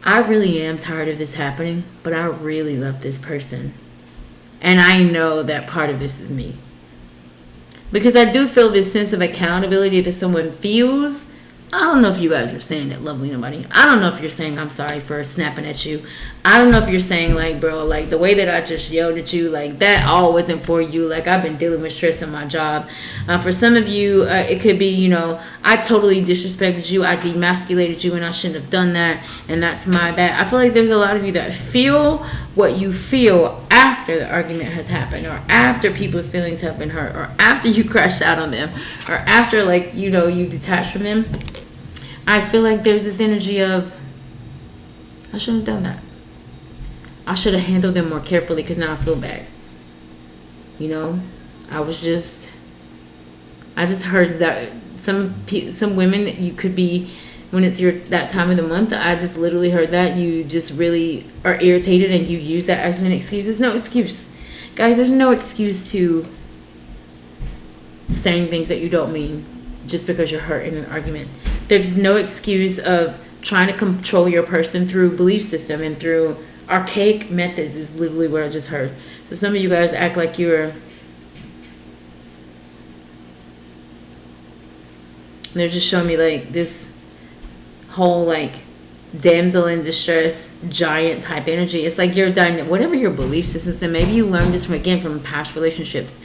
Speaker 1: I really am tired of this happening, but I really love this person. And I know that part of this is me. Because I do feel this sense of accountability that someone feels. I don't know if you guys are saying that, Lovely Nobody. I don't know if you're saying I'm sorry for snapping at you. I don't know if you're saying like, bro, like the way that I just yelled at you, like that all wasn't for you. Like I've been dealing with stress in my job. For some of you, it could be, I totally disrespected you. I demasculated you and I shouldn't have done that. And that's my bad. I feel like there's a lot of you that feel what you feel after the argument has happened, or after people's feelings have been hurt, or after you crashed out on them, or after like, you detached from them. I feel like there's this energy of, I shouldn't have done that. I should have handled them more carefully because now I feel bad. I just heard that some women, you could be, when it's that time of the month, I just literally heard that you just really are irritated and you use that as an excuse. There's no excuse. Guys, there's no excuse to saying things that you don't mean just because you're hurt in an argument. There's no excuse of trying to control your person through belief system and through archaic methods is literally what I just heard. So some of you guys act like they're just showing me like this whole like damsel in distress giant type energy. It's like you're done, whatever your belief systems, and maybe you learned this from past relationships.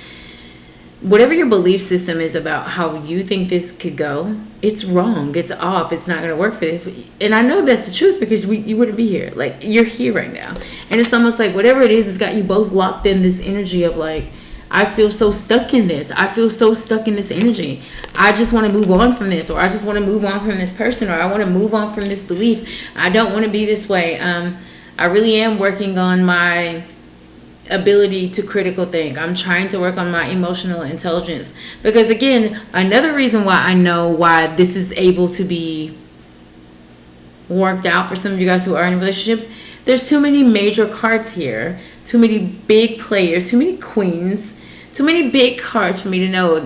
Speaker 1: whatever your belief system is about how you think this could go, it's wrong. It's off. It's not going to work for this. And I know that's the truth because you wouldn't be here. Like, you're here right now. And it's almost like whatever it is, it's got you both locked in this energy of like, I feel so stuck in this. I feel so stuck in this energy. I just want to move on from this, or I just want to move on from this person, or I want to move on from this belief. I don't want to be this way. I really am working on my ability to critical think. I'm trying to work on my emotional intelligence, because again, another reason why I know why this is able to be worked out for some of you guys who are in relationships. There's too many major cards here, too many big players, too many queens, too many big cards for me to not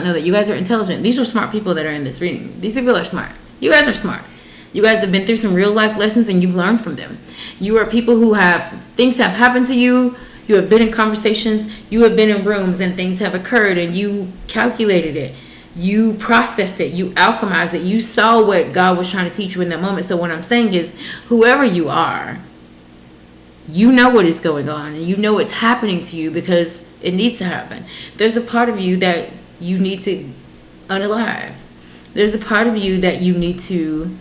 Speaker 1: know that you guys are intelligent. These are smart people that are in this reading. These people are smart. You guys are smart. You guys have been through some real life lessons and you've learned from them. You are people who things have happened to you. You have been in conversations. You have been in rooms and things have occurred and you calculated it. You processed it. You alchemized it. You saw what God was trying to teach you in that moment. So what I'm saying is, whoever you are, you know what is going on and you know what's happening to you because it needs to happen. There's a part of you that you need to unalive. There's a part of you that you need to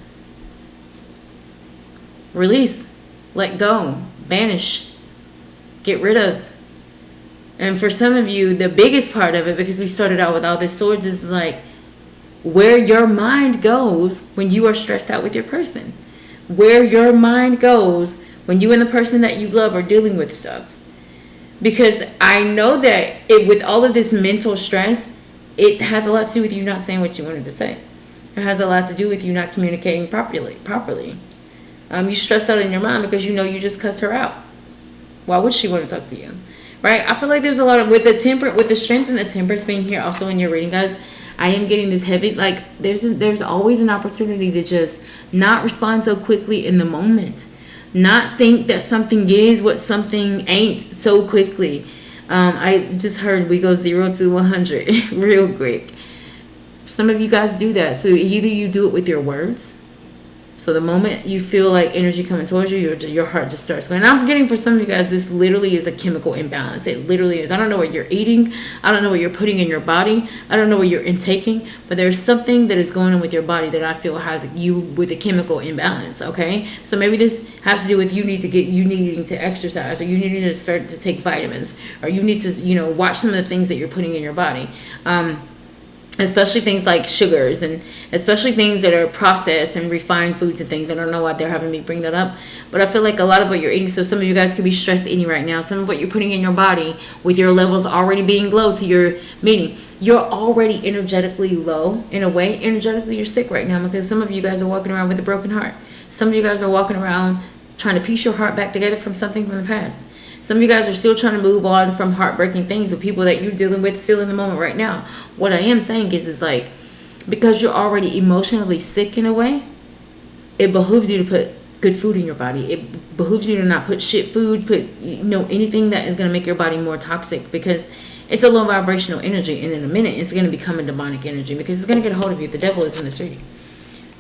Speaker 1: release, let go, banish, get rid of. And for some of you, the biggest part of it, because we started out with all this swords, is like where your mind goes when you are stressed out with your person. Where your mind goes when you and the person that you love are dealing with stuff. Because I know that with all of this mental stress, it has a lot to do with you not saying what you wanted to say. It has a lot to do with you not communicating properly. You stressed out in your mind because you know you just cussed her out. Why would she want to talk to you? Right? I feel like there's a lot of, with the strength and the temperance being here also in your reading, guys, I am getting this heavy, like there's always an opportunity to just not respond so quickly in the moment. Not think that something is what something ain't so quickly. I just heard we go 0 to 100 real quick. Some of you guys do that. So either you do it with your words. So the moment you feel like energy coming towards you, your heart just starts going. And I'm getting, for some of you guys, this literally is a chemical imbalance. It literally is. I don't know what you're eating. I don't know what you're putting in your body. I don't know what you're intaking. But there's something that is going on with your body that I feel has you with a chemical imbalance, okay? So maybe this has to do with you needing to exercise, or you needing to start to take vitamins, or you need to, watch some of the things that you're putting in your body. Especially things like sugars, and especially things that are processed and refined foods and things. I don't know why they're having me bring that up, but I feel like a lot of what you're eating, so some of you guys could be stressed eating right now. Some of what you're putting in your body with your levels already being low to your meaning. You're already energetically low. In a way, energetically you're sick right now because some of you guys are walking around with a broken heart. Some of you guys are walking around trying to piece your heart back together from something from the past. Some of you guys are still trying to move on from heartbreaking things with people that you're dealing with still in the moment right now. What I am saying is like, because you're already emotionally sick in a way, it behooves you to put good food in your body. It behooves you to not put shit food, anything that is going to make your body more toxic, because it's a low vibrational energy, and in a minute it's going to become a demonic energy because it's going to get a hold of you. The devil is in this reading.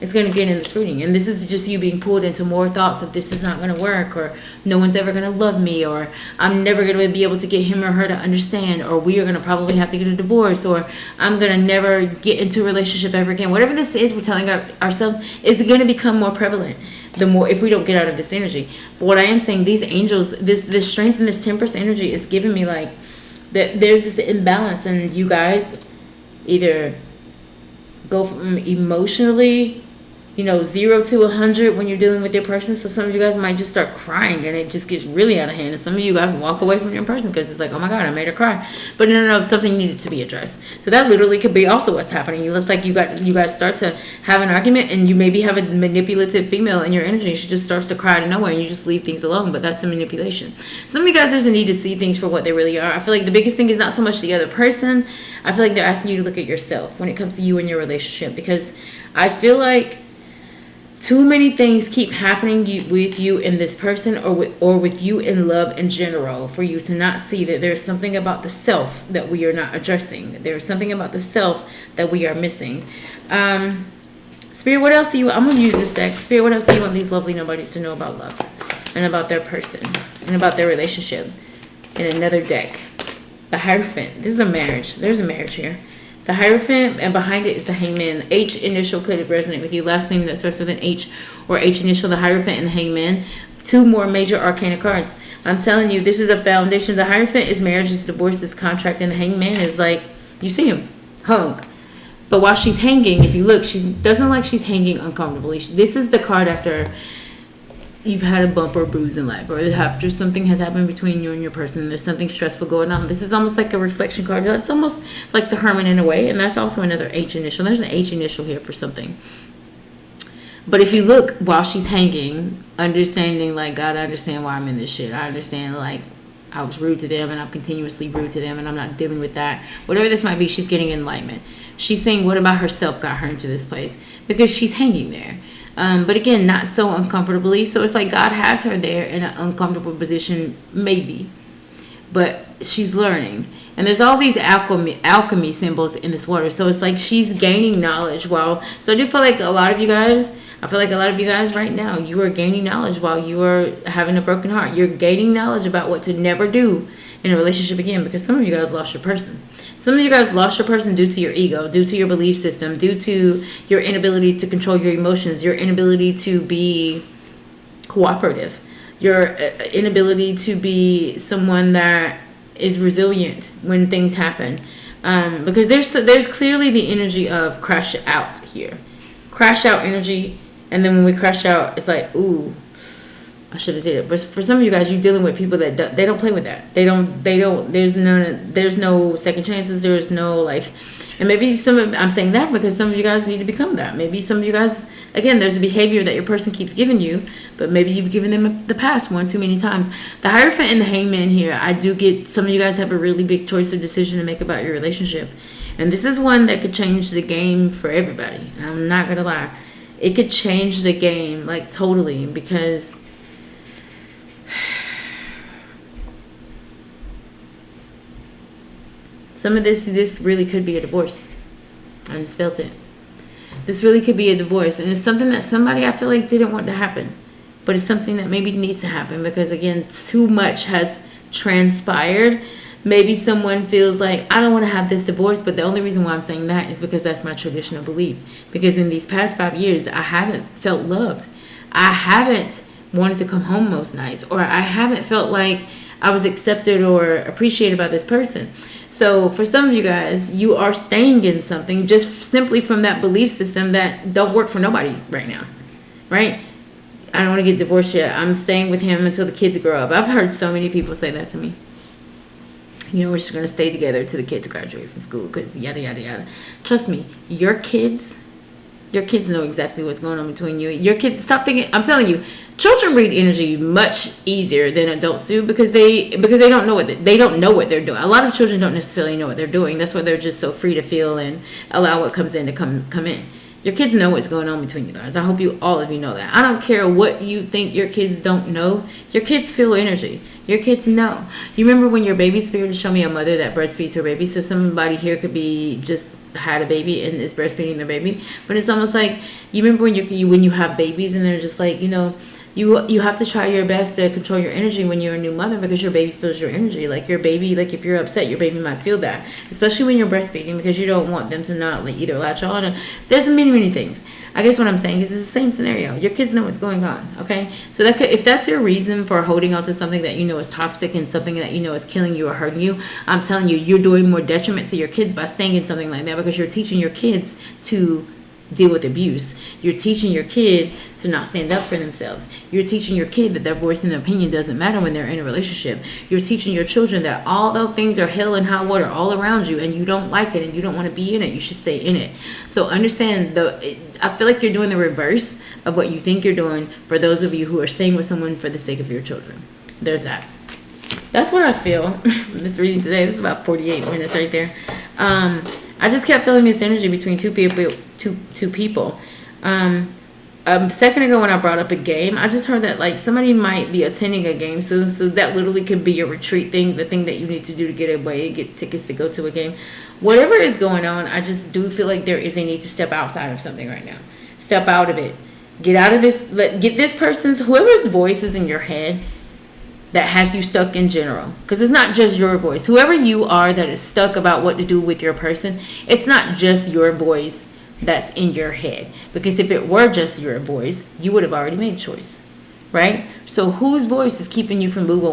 Speaker 1: It's going to get in this reading. And this is just you being pulled into more thoughts of this is not going to work, or no one's ever going to love me, or I'm never going to be able to get him or her to understand, or we are going to probably have to get a divorce, or I'm going to never get into a relationship ever again. Whatever this is we're telling ourselves is going to become more prevalent the more if we don't get out of this energy. But what I am saying, these angels, this strength and this temperance energy is giving me like that there's this imbalance, and you guys either go from emotionally 0 to 100 when you're dealing with your person. So some of you guys might just start crying and it just gets really out of hand. And some of you guys walk away from your person because it's like, oh my God, I made her cry. But no, something needed to be addressed. So that literally could be also what's happening. It looks like you guys start to have an argument, and you maybe have a manipulative female in your energy. She just starts to cry out of nowhere and you just leave things alone. But that's a manipulation. Some of you guys, there's a need to see things for what they really are. I feel like the biggest thing is not so much the other person. I feel like they're asking you to look at yourself when it comes to you and your relationship, because I feel like too many things keep happening with you and this person, or with you in love in general, for you to not see that there's something about the self that we are not addressing. There's something about the self that we are missing. Spirit, what else do you... I'm going to use this deck. Spirit, what else do you want these lovely nobodies to know about love and about their person and about their relationship in another deck? The Hierophant. This is a marriage. There's a marriage here. The Hierophant, and behind it is the Hangman. H initial could resonate with you. Last name that starts with an H or H initial. The Hierophant and the Hangman. Two more major arcana cards. I'm telling you, this is a foundation. The Hierophant is marriage, is divorce, is contract, and the Hangman is like, you see him hung. But while she's hanging, if you look, she doesn't like she's hanging uncomfortably. This is the card after you've had a bump or bruise in life, or after something has happened between you and your person. There's something stressful going on. This is almost like a reflection card. It's almost like the Hermit in a way, and that's also another H initial. There's an H initial here for something. But if you look while she's hanging, understanding like, God, I understand why I'm in this shit. I understand like I was rude to them and I'm continuously rude to them and I'm not dealing with that. Whatever this might be, she's getting enlightenment. She's saying what about herself got her into this place, because she's hanging there. But again, not so uncomfortably. So it's like God has her there in an uncomfortable position, maybe. But she's learning. And there's all these alchemy symbols in this water. So it's like she's gaining knowledge while... So I do feel like a lot of you guys... I feel like a lot of you guys right now, you are gaining knowledge while you are having a broken heart. You're gaining knowledge about what to never do in a relationship again, because some of you guys lost your person. Some of you guys lost your person due to your ego, due to your belief system, due to your inability to control your emotions, your inability to be cooperative, your inability to be someone that is resilient when things happen. Because there's clearly the energy of crash out here. Crash out energy. And then when we crash out, it's like, ooh, I should have did it. But for some of you guys, you're dealing with people that they don't play with that. They don't. There's no second chances. There's no like, and maybe I'm saying that because some of you guys need to become that. Maybe some of you guys, again, there's a behavior that your person keeps giving you, but maybe you've given them the past one too many times. The Hierophant and the Hangman here, I do get some of you guys have a really big choice or decision to make about your relationship. And this is one that could change the game for everybody. And I'm not going to lie. It could change the game, like, totally, because some of this really could be a divorce. I just felt it. This really could be a divorce. And it's something that somebody, I feel like, didn't want to happen. But it's something that maybe needs to happen because, again, too much has transpired. Maybe someone feels like, I don't want to have this divorce, but the only reason why I'm saying that is because that's my traditional belief. Because in these past 5 years, I haven't felt loved. I haven't wanted to come home most nights, or I haven't felt like I was accepted or appreciated by this person. So for some of you guys, you are staying in something just simply from that belief system that don't work for nobody right now, right? I don't want to get divorced yet. I'm staying with him until the kids grow up. I've heard so many people say that to me. You know, we're just going to stay together till the kids graduate from school because yada, yada, yada. Trust me, your kids know exactly what's going on between you. Your kids, stop thinking, I'm telling you, children read energy much easier than adults do because they don't know what they're doing. A lot of children don't necessarily know what they're doing. That's why they're just so free to feel and allow what comes in to come in. Your kids know what's going on between you guys. I hope all of you know that. I don't care what you think your kids don't know. Your kids feel energy. Your kids know. You remember when your baby spirit showed me a mother that breastfeeds her baby? So somebody here could be just had a baby and is breastfeeding their baby. But it's almost like, you remember when you have babies and they're just like, you know, you have to try your best to control your energy when you're a new mother because your baby feels your energy. Like your baby, like if you're upset, your baby might feel that, especially when you're breastfeeding because you don't want them to not like either latch on. Or, there's many things. I guess what I'm saying is it's the same scenario. Your kids know what's going on, okay? So that if that's your reason for holding on to something that you know is toxic and something that you know is killing you or hurting you, I'm telling you, you're doing more detriment to your kids by staying in something like that because you're teaching your kids to deal with abuse. You're teaching your kid to not stand up for themselves. You're teaching your kid that their voice and their opinion doesn't matter when they're in a relationship. You're teaching your children that although things are hell and hot water all around you and you don't like it and you don't want to be in it, you should stay in it. So understand, I feel like you're doing the reverse of what you think you're doing for those of you who are staying with someone for the sake of your children. There's that. That's what I feel. This reading today, this is about 48 minutes right there. I just kept feeling this energy between two people. A second ago when I brought up a game, I just heard that like somebody might be attending a game soon. So that literally could be your retreat thing, the thing that you need to do to get away, get tickets to go to a game. Whatever is going on, I just do feel like there is a need to step outside of something right now. Step out of it. Get out of this. Get this person's, whoever's voice is in your head, that has you stuck in general. Because it's not just your voice. Whoever you are that is stuck about what to do with your person, it's not just your voice that's in your head. Because if it were just your voice, you would have already made a choice, right? So whose voice is keeping you from move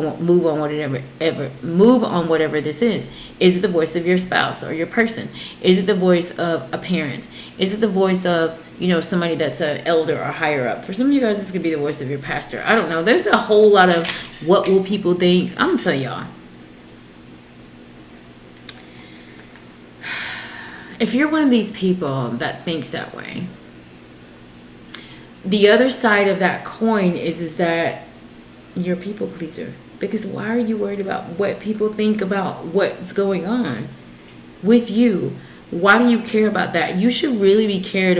Speaker 1: on whatever this is? Is it the voice of your spouse or your person? Is it the voice of a parent? Is it the voice of, you know, somebody that's an elder or higher up? For some of you guys, this could be the voice of your pastor. I don't know. There's a whole lot of what will people think. I'm gonna tell y'all. If you're one of these people that thinks that way, the other side of that coin is that you're a people pleaser. Because why are you worried about what people think about what's going on with you? Why do you care about that? You should really be caring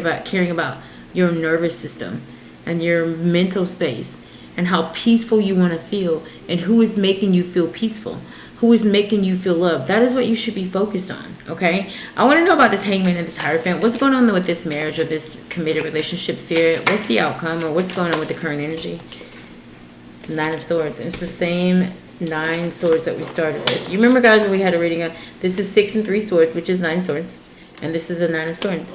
Speaker 1: about your nervous system and your mental space and how peaceful you want to feel and who is making you feel peaceful, who is making you feel loved. That is what you should be focused on, okay? I want to know about this Hangman and this Hierophant. What's going on with this marriage or this committed relationship here? What's the outcome, or what's going on with the current energy? Nine of Swords. And it's the same 9 swords that we started with. You remember, guys, when we had a reading of this is 6 and 3 swords, which is 9 swords, and this is a 9 of swords.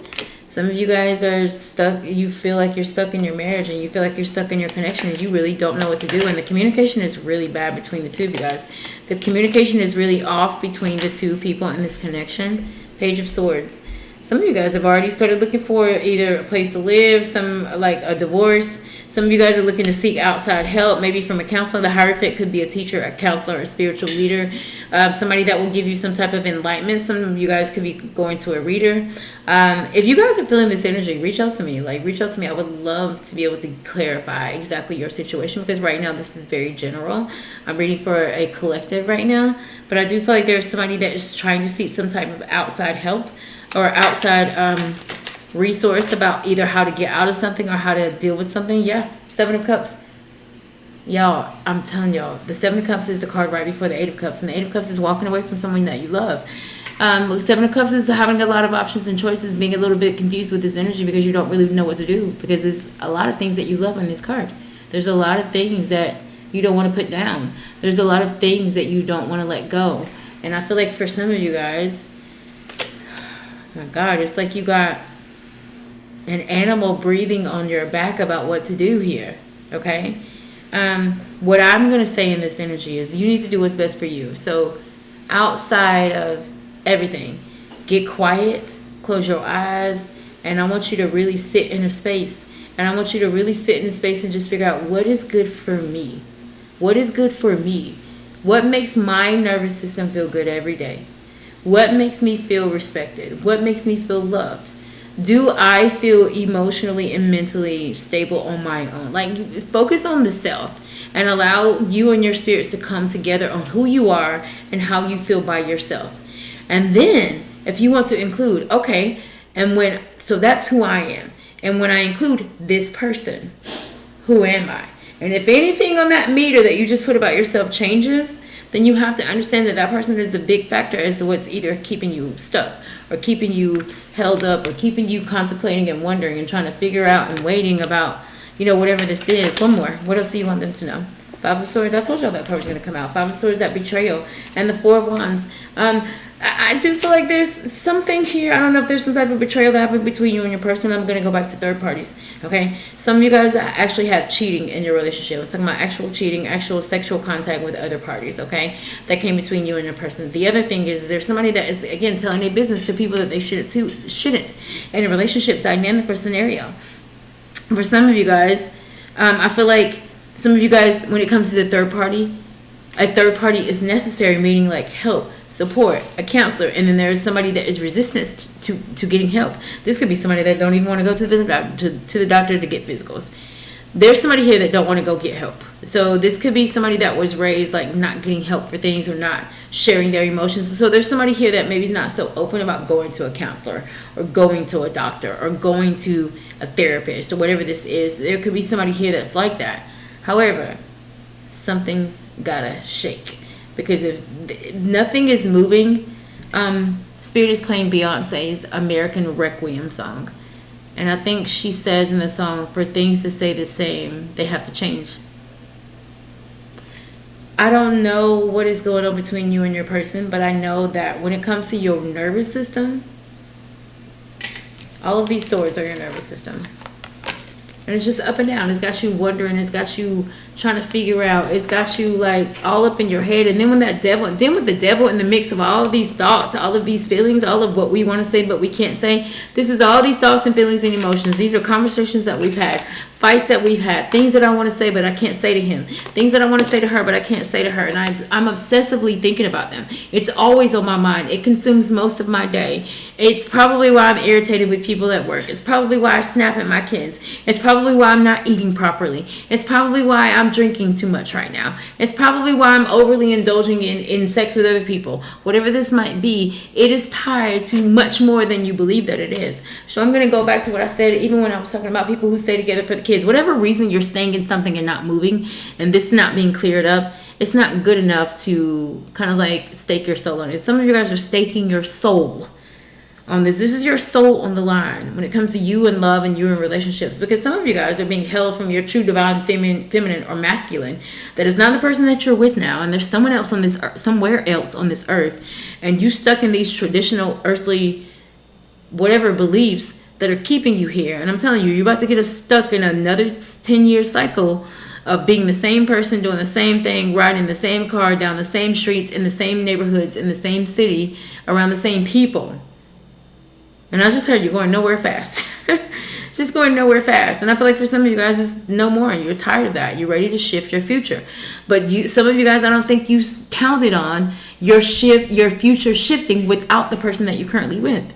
Speaker 1: Some of you guys are stuck. You feel like you're stuck in your marriage, and you feel like you're stuck in your connection, and you really don't know what to do. And the communication is really bad between the two of you guys. The communication is really off between the two people in this connection. Page of Swords. Some of you guys have already started looking for either a place to live, some like a divorce. Some of you guys are looking to seek outside help, maybe from a counselor. The Hierophant could be a teacher, a counselor, a spiritual leader, somebody that will give you some type of enlightenment. Some of you guys could be going to a reader. If you guys are feeling this energy, reach out to me. Reach out to me. I would love to be able to clarify exactly your situation, because right now this is very general. I'm reading for a collective right now, but I do feel like there's somebody that is trying to seek some type of outside help or outside resource about either how to get out of something or how to deal with something. Yeah, 7 of Cups. Y'all, I'm telling y'all, the 7 of Cups is the card right before the 8 of Cups, and the 8 of Cups is walking away from someone that you love. 7 of Cups is having a lot of options and choices, being a little bit confused with this energy because you don't really know what to do, because there's a lot of things that you love on this card. There's a lot of things that you don't want to put down. There's a lot of things that you don't want to let go. And I feel like for some of you guys, my God, it's like you got an animal breathing on your back about what to do here, okay? What I'm going to say in this energy is you need to do what's best for you. So outside of everything, get quiet, close your eyes, and I want you to really sit in a space. And I want you to really sit in a space and just figure out what is good for me. What is good for me? What makes my nervous system feel good every day? What makes me feel respected? What makes me feel loved? Do I feel emotionally and mentally stable on my own? Focus on the self and allow you and your spirits to come together on who you are and how you feel by yourself. And then if you want to include, okay, so that's who I am. And when I include this person, who am I? And if anything on that meter that you just put about yourself changes, then you have to understand that that person is a big factor as to what's either keeping you stuck or keeping you held up or keeping you contemplating and wondering and trying to figure out and waiting about, whatever this is. One more. What else do you want them to know? 5 of Swords. I told y'all that card was going to come out. 5 of Swords, that betrayal. And the 4 of Wands. I do feel like there's something here. I don't know if there's some type of betrayal that happened between you and your person. I'm going to go back to third parties, okay? Some of you guys actually have cheating in your relationship. I'm talking about actual cheating, actual sexual contact with other parties, okay? That came between you and your person. The other thing is there's somebody that is, again, telling their business to people that they shouldn't in a relationship dynamic or scenario. For some of you guys, I feel like some of you guys, when it comes to the third party, a third party is necessary, meaning like help, support, a counselor, and then there's somebody that is resistant to getting help. This could be somebody that don't even want to go to the doctor to get physicals. There's somebody here that don't want to go get help. So this could be somebody that was raised like not getting help for things or not sharing their emotions. So there's somebody here that maybe is not so open about going to a counselor or going to a doctor or going to a therapist or whatever this is. There could be somebody here that's like that. However, something's gotta shake, because if nothing is moving, Spirit is playing Beyonce's American Requiem song, and I think she says in the song, for things to stay the same, they have to change. I don't know what is going on between you and your person, but I know that when it comes to your nervous system, all of these swords are your nervous system. And it's just up and down. It's got you wondering. It's got you trying to figure out. It's got you like all up in your head. And then with the devil in the mix of all of these thoughts, all of these feelings, all of what we want to say but we can't say. This is all these thoughts and feelings and emotions. These are conversations that we've had, fights that we've had, things that I want to say but I can't say to him, things that I want to say to her but I can't say to her. And I'm obsessively thinking about them. It's always on my mind. It consumes most of my day. It's probably why I'm irritated with people at work. It's probably why I snap at my kids. It's probably why I'm not eating properly. It's probably why I'm drinking too much right now. It's probably why I'm overly indulging in sex with other people. Whatever this might be, it is tied to much more than you believe that it is. So I'm going to go back to what I said even when I was talking about people who stay together for the kids. Whatever reason you're staying in something and not moving, and this not being cleared up, it's not good enough to kind of like stake your soul on it. Some of you guys are staking your soul on this. This is your soul on the line when it comes to you and love and you and relationships, because some of you guys are being held from your true divine feminine or masculine that is not the person that you're with now, and there's someone else on this somewhere else on this earth, and you stuck in these traditional earthly whatever beliefs that are keeping you here. And I'm telling you, you're about to get stuck in another 10-year cycle of being the same person, doing the same thing, riding the same car, down the same streets, in the same neighborhoods, in the same city, around the same people. And I just heard you're going nowhere fast. Just going nowhere fast. And I feel like for some of you guys, it's no more. You're tired of that. You're ready to shift your future. But some of you guys, I don't think you counted on your future shifting without the person that you're currently with.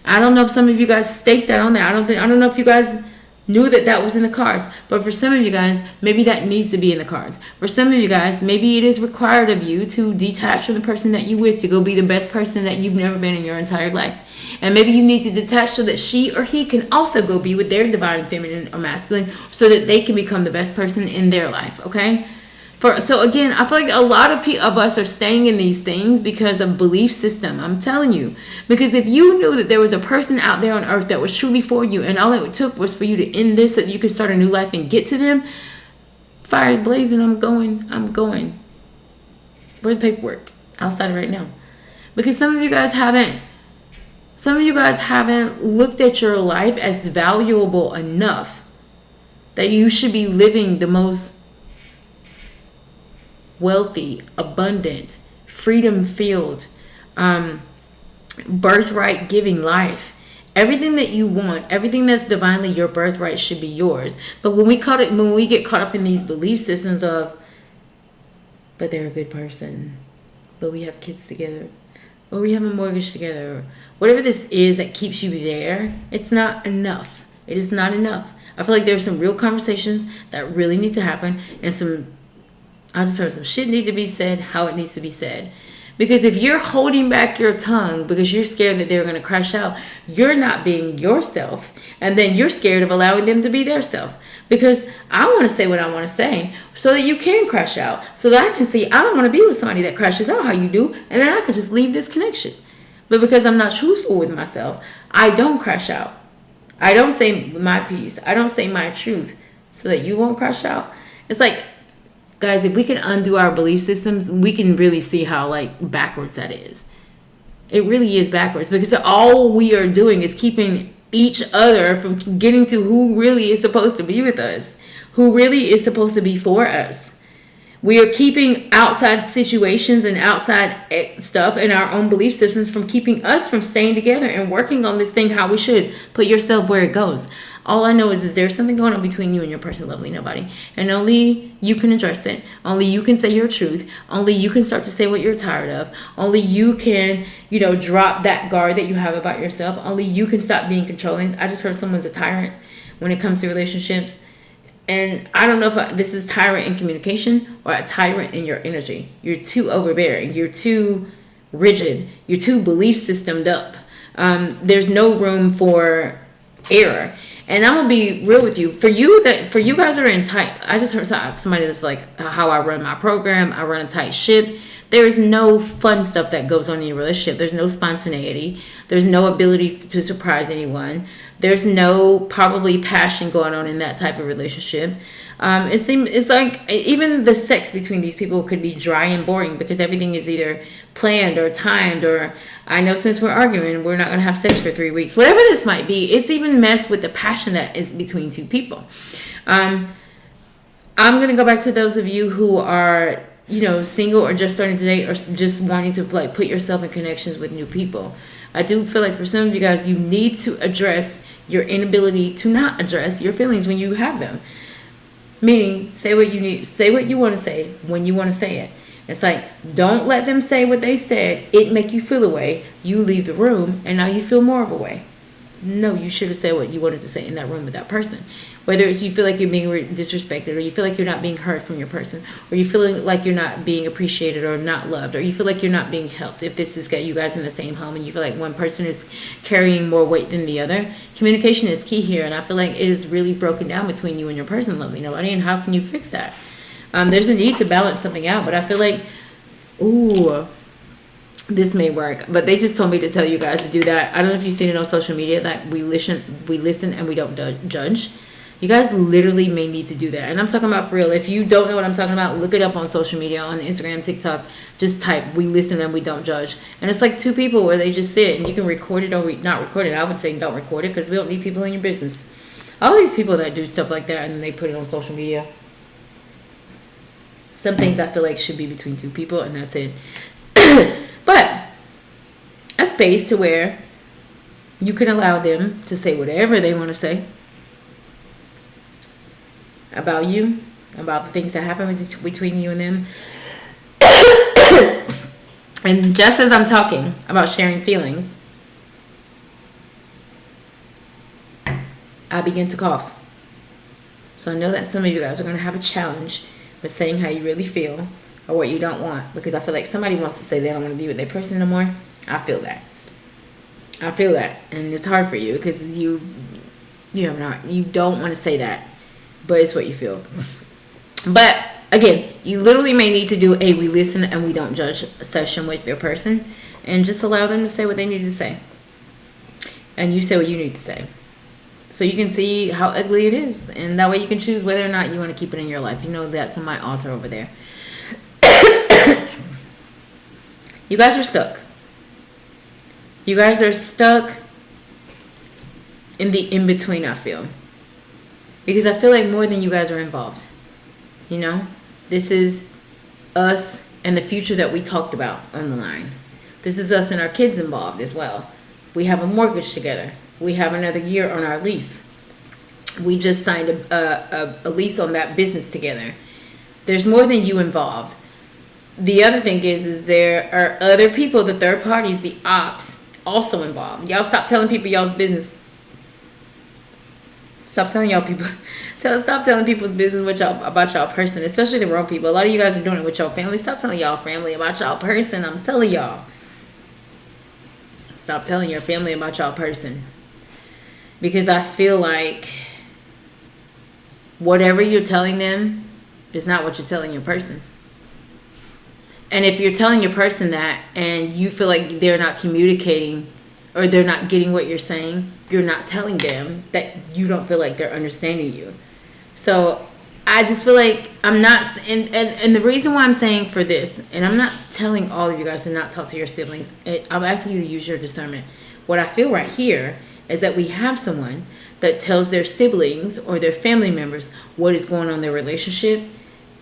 Speaker 1: I don't know if some of you guys staked that on there. I don't know if you guys knew that was in the cards. But for some of you guys, maybe that needs to be in the cards. For some of you guys, maybe it is required of you to detach from the person that you're with to go be the best person that you've never been in your entire life. And maybe you need to detach so that she or he can also go be with their divine feminine or masculine so that they can become the best person in their life, okay? So again, I feel like a lot of us are staying in these things because of belief system. I'm telling you. Because if you knew that there was a person out there on earth that was truly for you, and all it took was for you to end this so that you could start a new life and get to them, fire's blazing, I'm going. Where's the paperwork? Outside right now. Because some of you guys haven't looked at your life as valuable enough that you should be living the most wealthy, abundant, freedom-filled, birthright giving life. Everything that you want, everything that's divinely your birthright should be yours. But when we get caught up in these belief systems of, but they're a good person, but we have kids together, or we have a mortgage together, or whatever this is that keeps you there, it's not enough. It is not enough. I feel like there's some real conversations that really need to happen, and I just heard some shit need to be said how it needs to be said. Because if you're holding back your tongue because you're scared that they're going to crash out, you're not being yourself. And then you're scared of allowing them to be their self. Because I want to say what I want to say so that you can crash out. So that I can see I don't want to be with somebody that crashes out how you do. And then I could just leave this connection. But because I'm not truthful with myself, I don't crash out. I don't say my piece. I don't say my truth so that you won't crash out. It's like, guys, if we can undo our belief systems, we can really see how backwards that is. It really is backwards because all we are doing is keeping each other from getting to who really is supposed to be with us, who really is supposed to be for us. We are keeping outside situations and outside stuff and our own belief systems from keeping us from staying together and working on this thing how we should. Put yourself where it goes. All I know is there's something going on between you and your person, lovely nobody. And only you can address it. Only you can say your truth. Only you can start to say what you're tired of. Only you can, drop that guard that you have about yourself. Only you can stop being controlling. I just heard someone's a tyrant when it comes to relationships. And I don't know if this is tyrant in communication or a tyrant in your energy. You're too overbearing. You're too rigid. You're too belief systemed up. There's no room for error. And I'm gonna be real with you. For you guys that are in tight, I just heard somebody that's like how I run my program. I run a tight ship. There is no fun stuff that goes on in your relationship. There's no spontaneity. There's no ability to surprise anyone. There's no probably passion going on in that type of relationship. It's like even the sex between these people could be dry and boring because everything is either planned or timed, or I know since we're arguing, we're not going to have sex for 3 weeks. Whatever this might be, it's even messed with the passion that is between two people. I'm going to go back to those of you who are, single or just starting to date or just wanting to like put yourself in connections with new people. I do feel like for some of you guys, you need to address your inability to not address your feelings when you have them. Meaning, say what you need, say what you want to say when you want to say it. It's like, don't let them say what they said. It make you feel a way. You leave the room and now you feel more of a way. No, you should have said what you wanted to say in that room with that person. Whether it's you feel like you're being disrespected, or you feel like you're not being heard from your person, or you feel like you're not being appreciated or not loved, or you feel like you're not being helped. If this has got you guys in the same home and you feel like one person is carrying more weight than the other, communication is key here. And I feel like it is really broken down between you and your person, lovely nobody. And how can you fix that? There's a need to balance something out, but I feel like, this may work, but they just told me to tell you guys to do that. I don't know if you've seen it on social media, that we listen and we don't judge. You guys literally may need to do that. And I'm talking about for real. If you don't know what I'm talking about, look it up on social media, on Instagram, TikTok. Just type, we listen and we don't judge. And it's like two people where they just sit, and you can record it or not record it. I would say don't record it because we don't need people in your business. All these people that do stuff like that and they put it on social media. Some things I feel like should be between two people, and that's it. But a space to where you can allow them to say whatever they want to say about you, about the things that happen between you and them. And just as I'm talking about sharing feelings, I begin to cough. So I know that some of you guys are going to have a challenge with saying how you really feel or what you don't want, because I feel like somebody wants to say they don't want to be with their person no more. I feel that, and it's hard for you because you don't want to say that, but it's what you feel. But again, you literally may need to do a we listen and we don't judge session with your person, and just allow them to say what they need to say, and you say what you need to say, so you can see how ugly it is, and that way you can choose whether or not you want to keep it in your life. You know that's on my altar over there. You guys are stuck. You guys are stuck in the in-between, I feel. Because I feel like more than you guys are involved. This is us and the future that we talked about on the line. This is us and our kids involved as well. We have a mortgage together. We have another year on our lease. We just signed a lease on that business together. There's more than you involved. The other thing is there are other people, the third parties, the ops, also involved. Y'all stop telling people y'all's business. Stop telling people's business about y'all person, especially the wrong people. A lot of you guys are doing it with y'all family. Stop telling y'all family about y'all person. I'm telling y'all. Stop telling your family about y'all person. Because I feel like whatever you're telling them is not what you're telling your person. And if you're telling your person that and you feel like they're not communicating or they're not getting what you're saying, you're not telling them that you don't feel like they're understanding you. So I just feel like I'm not, and the reason why I'm saying for this, and I'm not telling all of you guys to not talk to your siblings, I'm asking you to use your discernment. What I feel right here is that we have someone that tells their siblings or their family members what is going on in their relationship.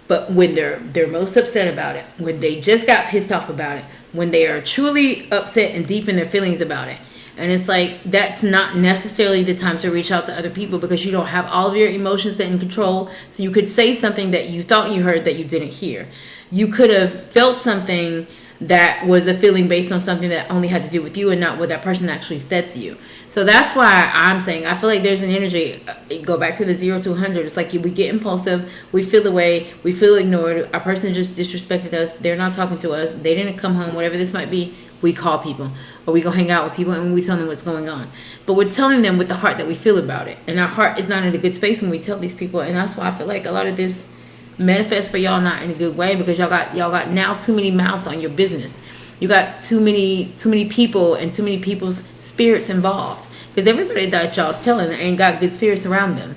Speaker 1: But when they're most upset about it, when they just got pissed off about it, when they are truly upset and deep in their feelings about it, and it's like that's not necessarily the time to reach out to other people because you don't have all of your emotions in control. So you could say something that you thought you heard that you didn't hear. You could have felt something that was a feeling based on something that only had to do with you and not what that person actually said to you. So that's why I'm saying I feel like there's an energy. Go back to the 0 to 100. It's like we get impulsive. We feel the way. We feel ignored. Our person just disrespected us. They're not talking to us. They didn't come home. Whatever this might be, we call people or we go hang out with people and we tell them what's going on. But we're telling them with the heart that we feel about it. And our heart is not in a good space when we tell these people. And that's why I feel like a lot of this manifest for y'all not in a good way, because y'all got now too many mouths on your business. You got too many people and too many people's spirits involved, because everybody that y'all's telling ain't got good spirits around them.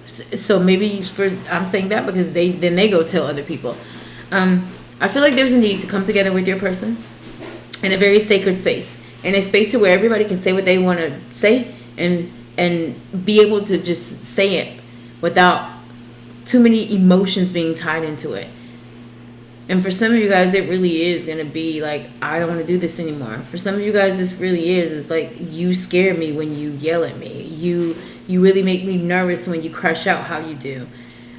Speaker 1: So maybe I'm saying that because they go tell other people. I feel like there's a need to come together with your person in a very sacred space, in a space to where everybody can say what they want to say and be able to just say it without too many emotions being tied into it. And for some of you guys, it really is going to be like, I don't want to do this anymore. For some of you guys, this really is. It's like, you scare me when you yell at me. You really make me nervous when you crash out how you do.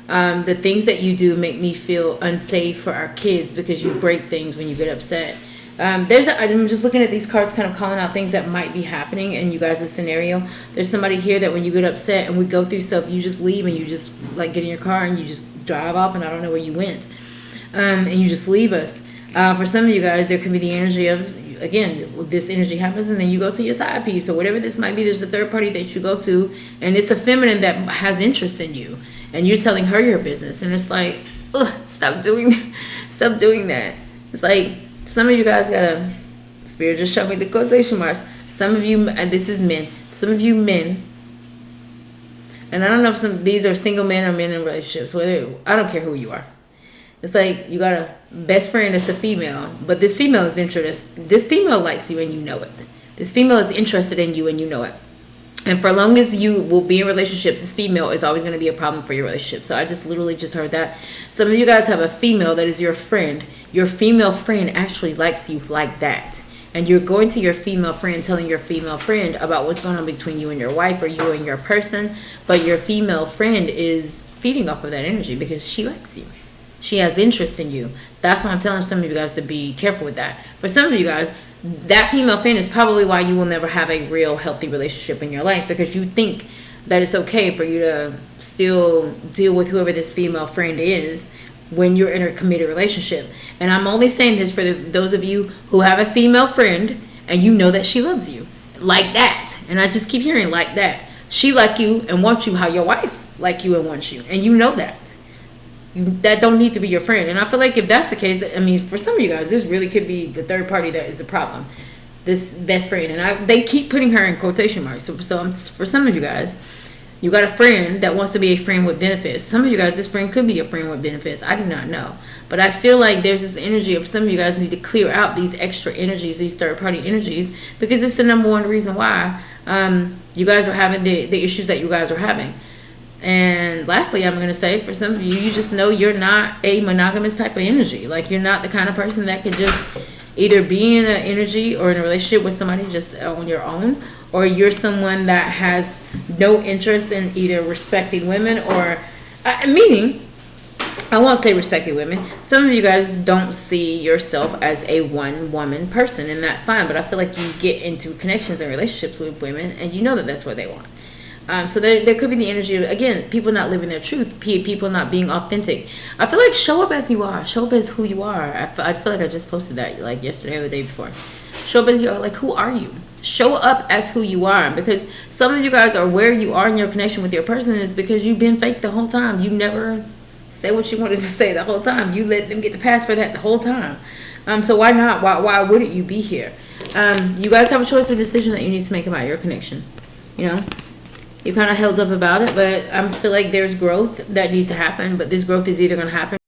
Speaker 1: The things that you do make me feel unsafe for our kids because you break things when you get upset. I'm just looking at these cards, kind of calling out things that might be happening in you guys' scenario. There's somebody here that when you get upset and we go through stuff, you just leave and you just like get in your car and you just drive off and I don't know where you went. And you just leave us. For some of you guys, there could be the energy of, again, this energy happens and then you go to your side piece or whatever this might be. There's a third party that you go to and it's a feminine that has interest in you and you're telling her your business. And it's like, ugh, stop doing that. It's like, some of you guys Spirit just showed me the quotation marks. Some of you, and this is men, some of you men, and I don't know if these are single men or men in relationships, I don't care who you are. It's like you got a best friend that's a female, but this female is interested. This female likes you and you know it. This female is interested in you and you know it. And for as long as you will be in relationships, this female is always going to be a problem for your relationship. So I just literally just heard that. Some of you guys have a female that is your friend. Your female friend actually likes you like that. And you're going to your female friend, telling your female friend about what's going on between you and your wife or you and your person. But your female friend is feeding off of that energy because she likes you. She has interest in you. That's why I'm telling some of you guys to be careful with that. For some of you guys, that female friend is probably why you will never have a real healthy relationship in your life, because you think that it's okay for you to still deal with whoever this female friend is when you're in a committed relationship. And I'm only saying this for those of you who have a female friend and you know that she loves you like that. And I just keep hearing like that. She like you and wants you how your wife like you and wants you. And you know that. That don't need to be your friend. And I feel like if that's the case, I mean, for some of you guys, this really could be the third party that is the problem. This best friend. And they keep putting her in quotation marks. So for some of you guys, you got a friend that wants to be a friend with benefits. Some of you guys, this friend could be a friend with benefits. I do not know. But I feel like there's this energy of some of you guys need to clear out these extra energies, these third party energies, because it's the number one reason why you guys are having the issues that you guys are having. And lastly, I'm going to say, for some of you, you just know you're not a monogamous type of energy. Like, you're not the kind of person that could just either be in an energy or in a relationship with somebody just on your own, or you're someone that has no interest in either respecting women or, meaning, I won't say respecting women. Some of you guys don't see yourself as a one-woman person, and that's fine. But I feel like you get into connections and relationships with women, and you know that that's what they want. So there could be the energy of, again, people not living their truth, people not being authentic. I feel like show up as you are. Show up as who you are. I feel like I just posted that like yesterday or the day before. Show up as you are. Like, who are you? Show up as who you are. Because some of you guys are where you are in your connection with your person is because you've been fake the whole time. You never say what you wanted to say the whole time. You let them get the pass for that the whole time. So why not? Why wouldn't you be here? You guys have a choice or decision that you need to make about your connection. You know? You kind of held up about it, but I feel like there's growth that needs to happen, but this growth is either going to happen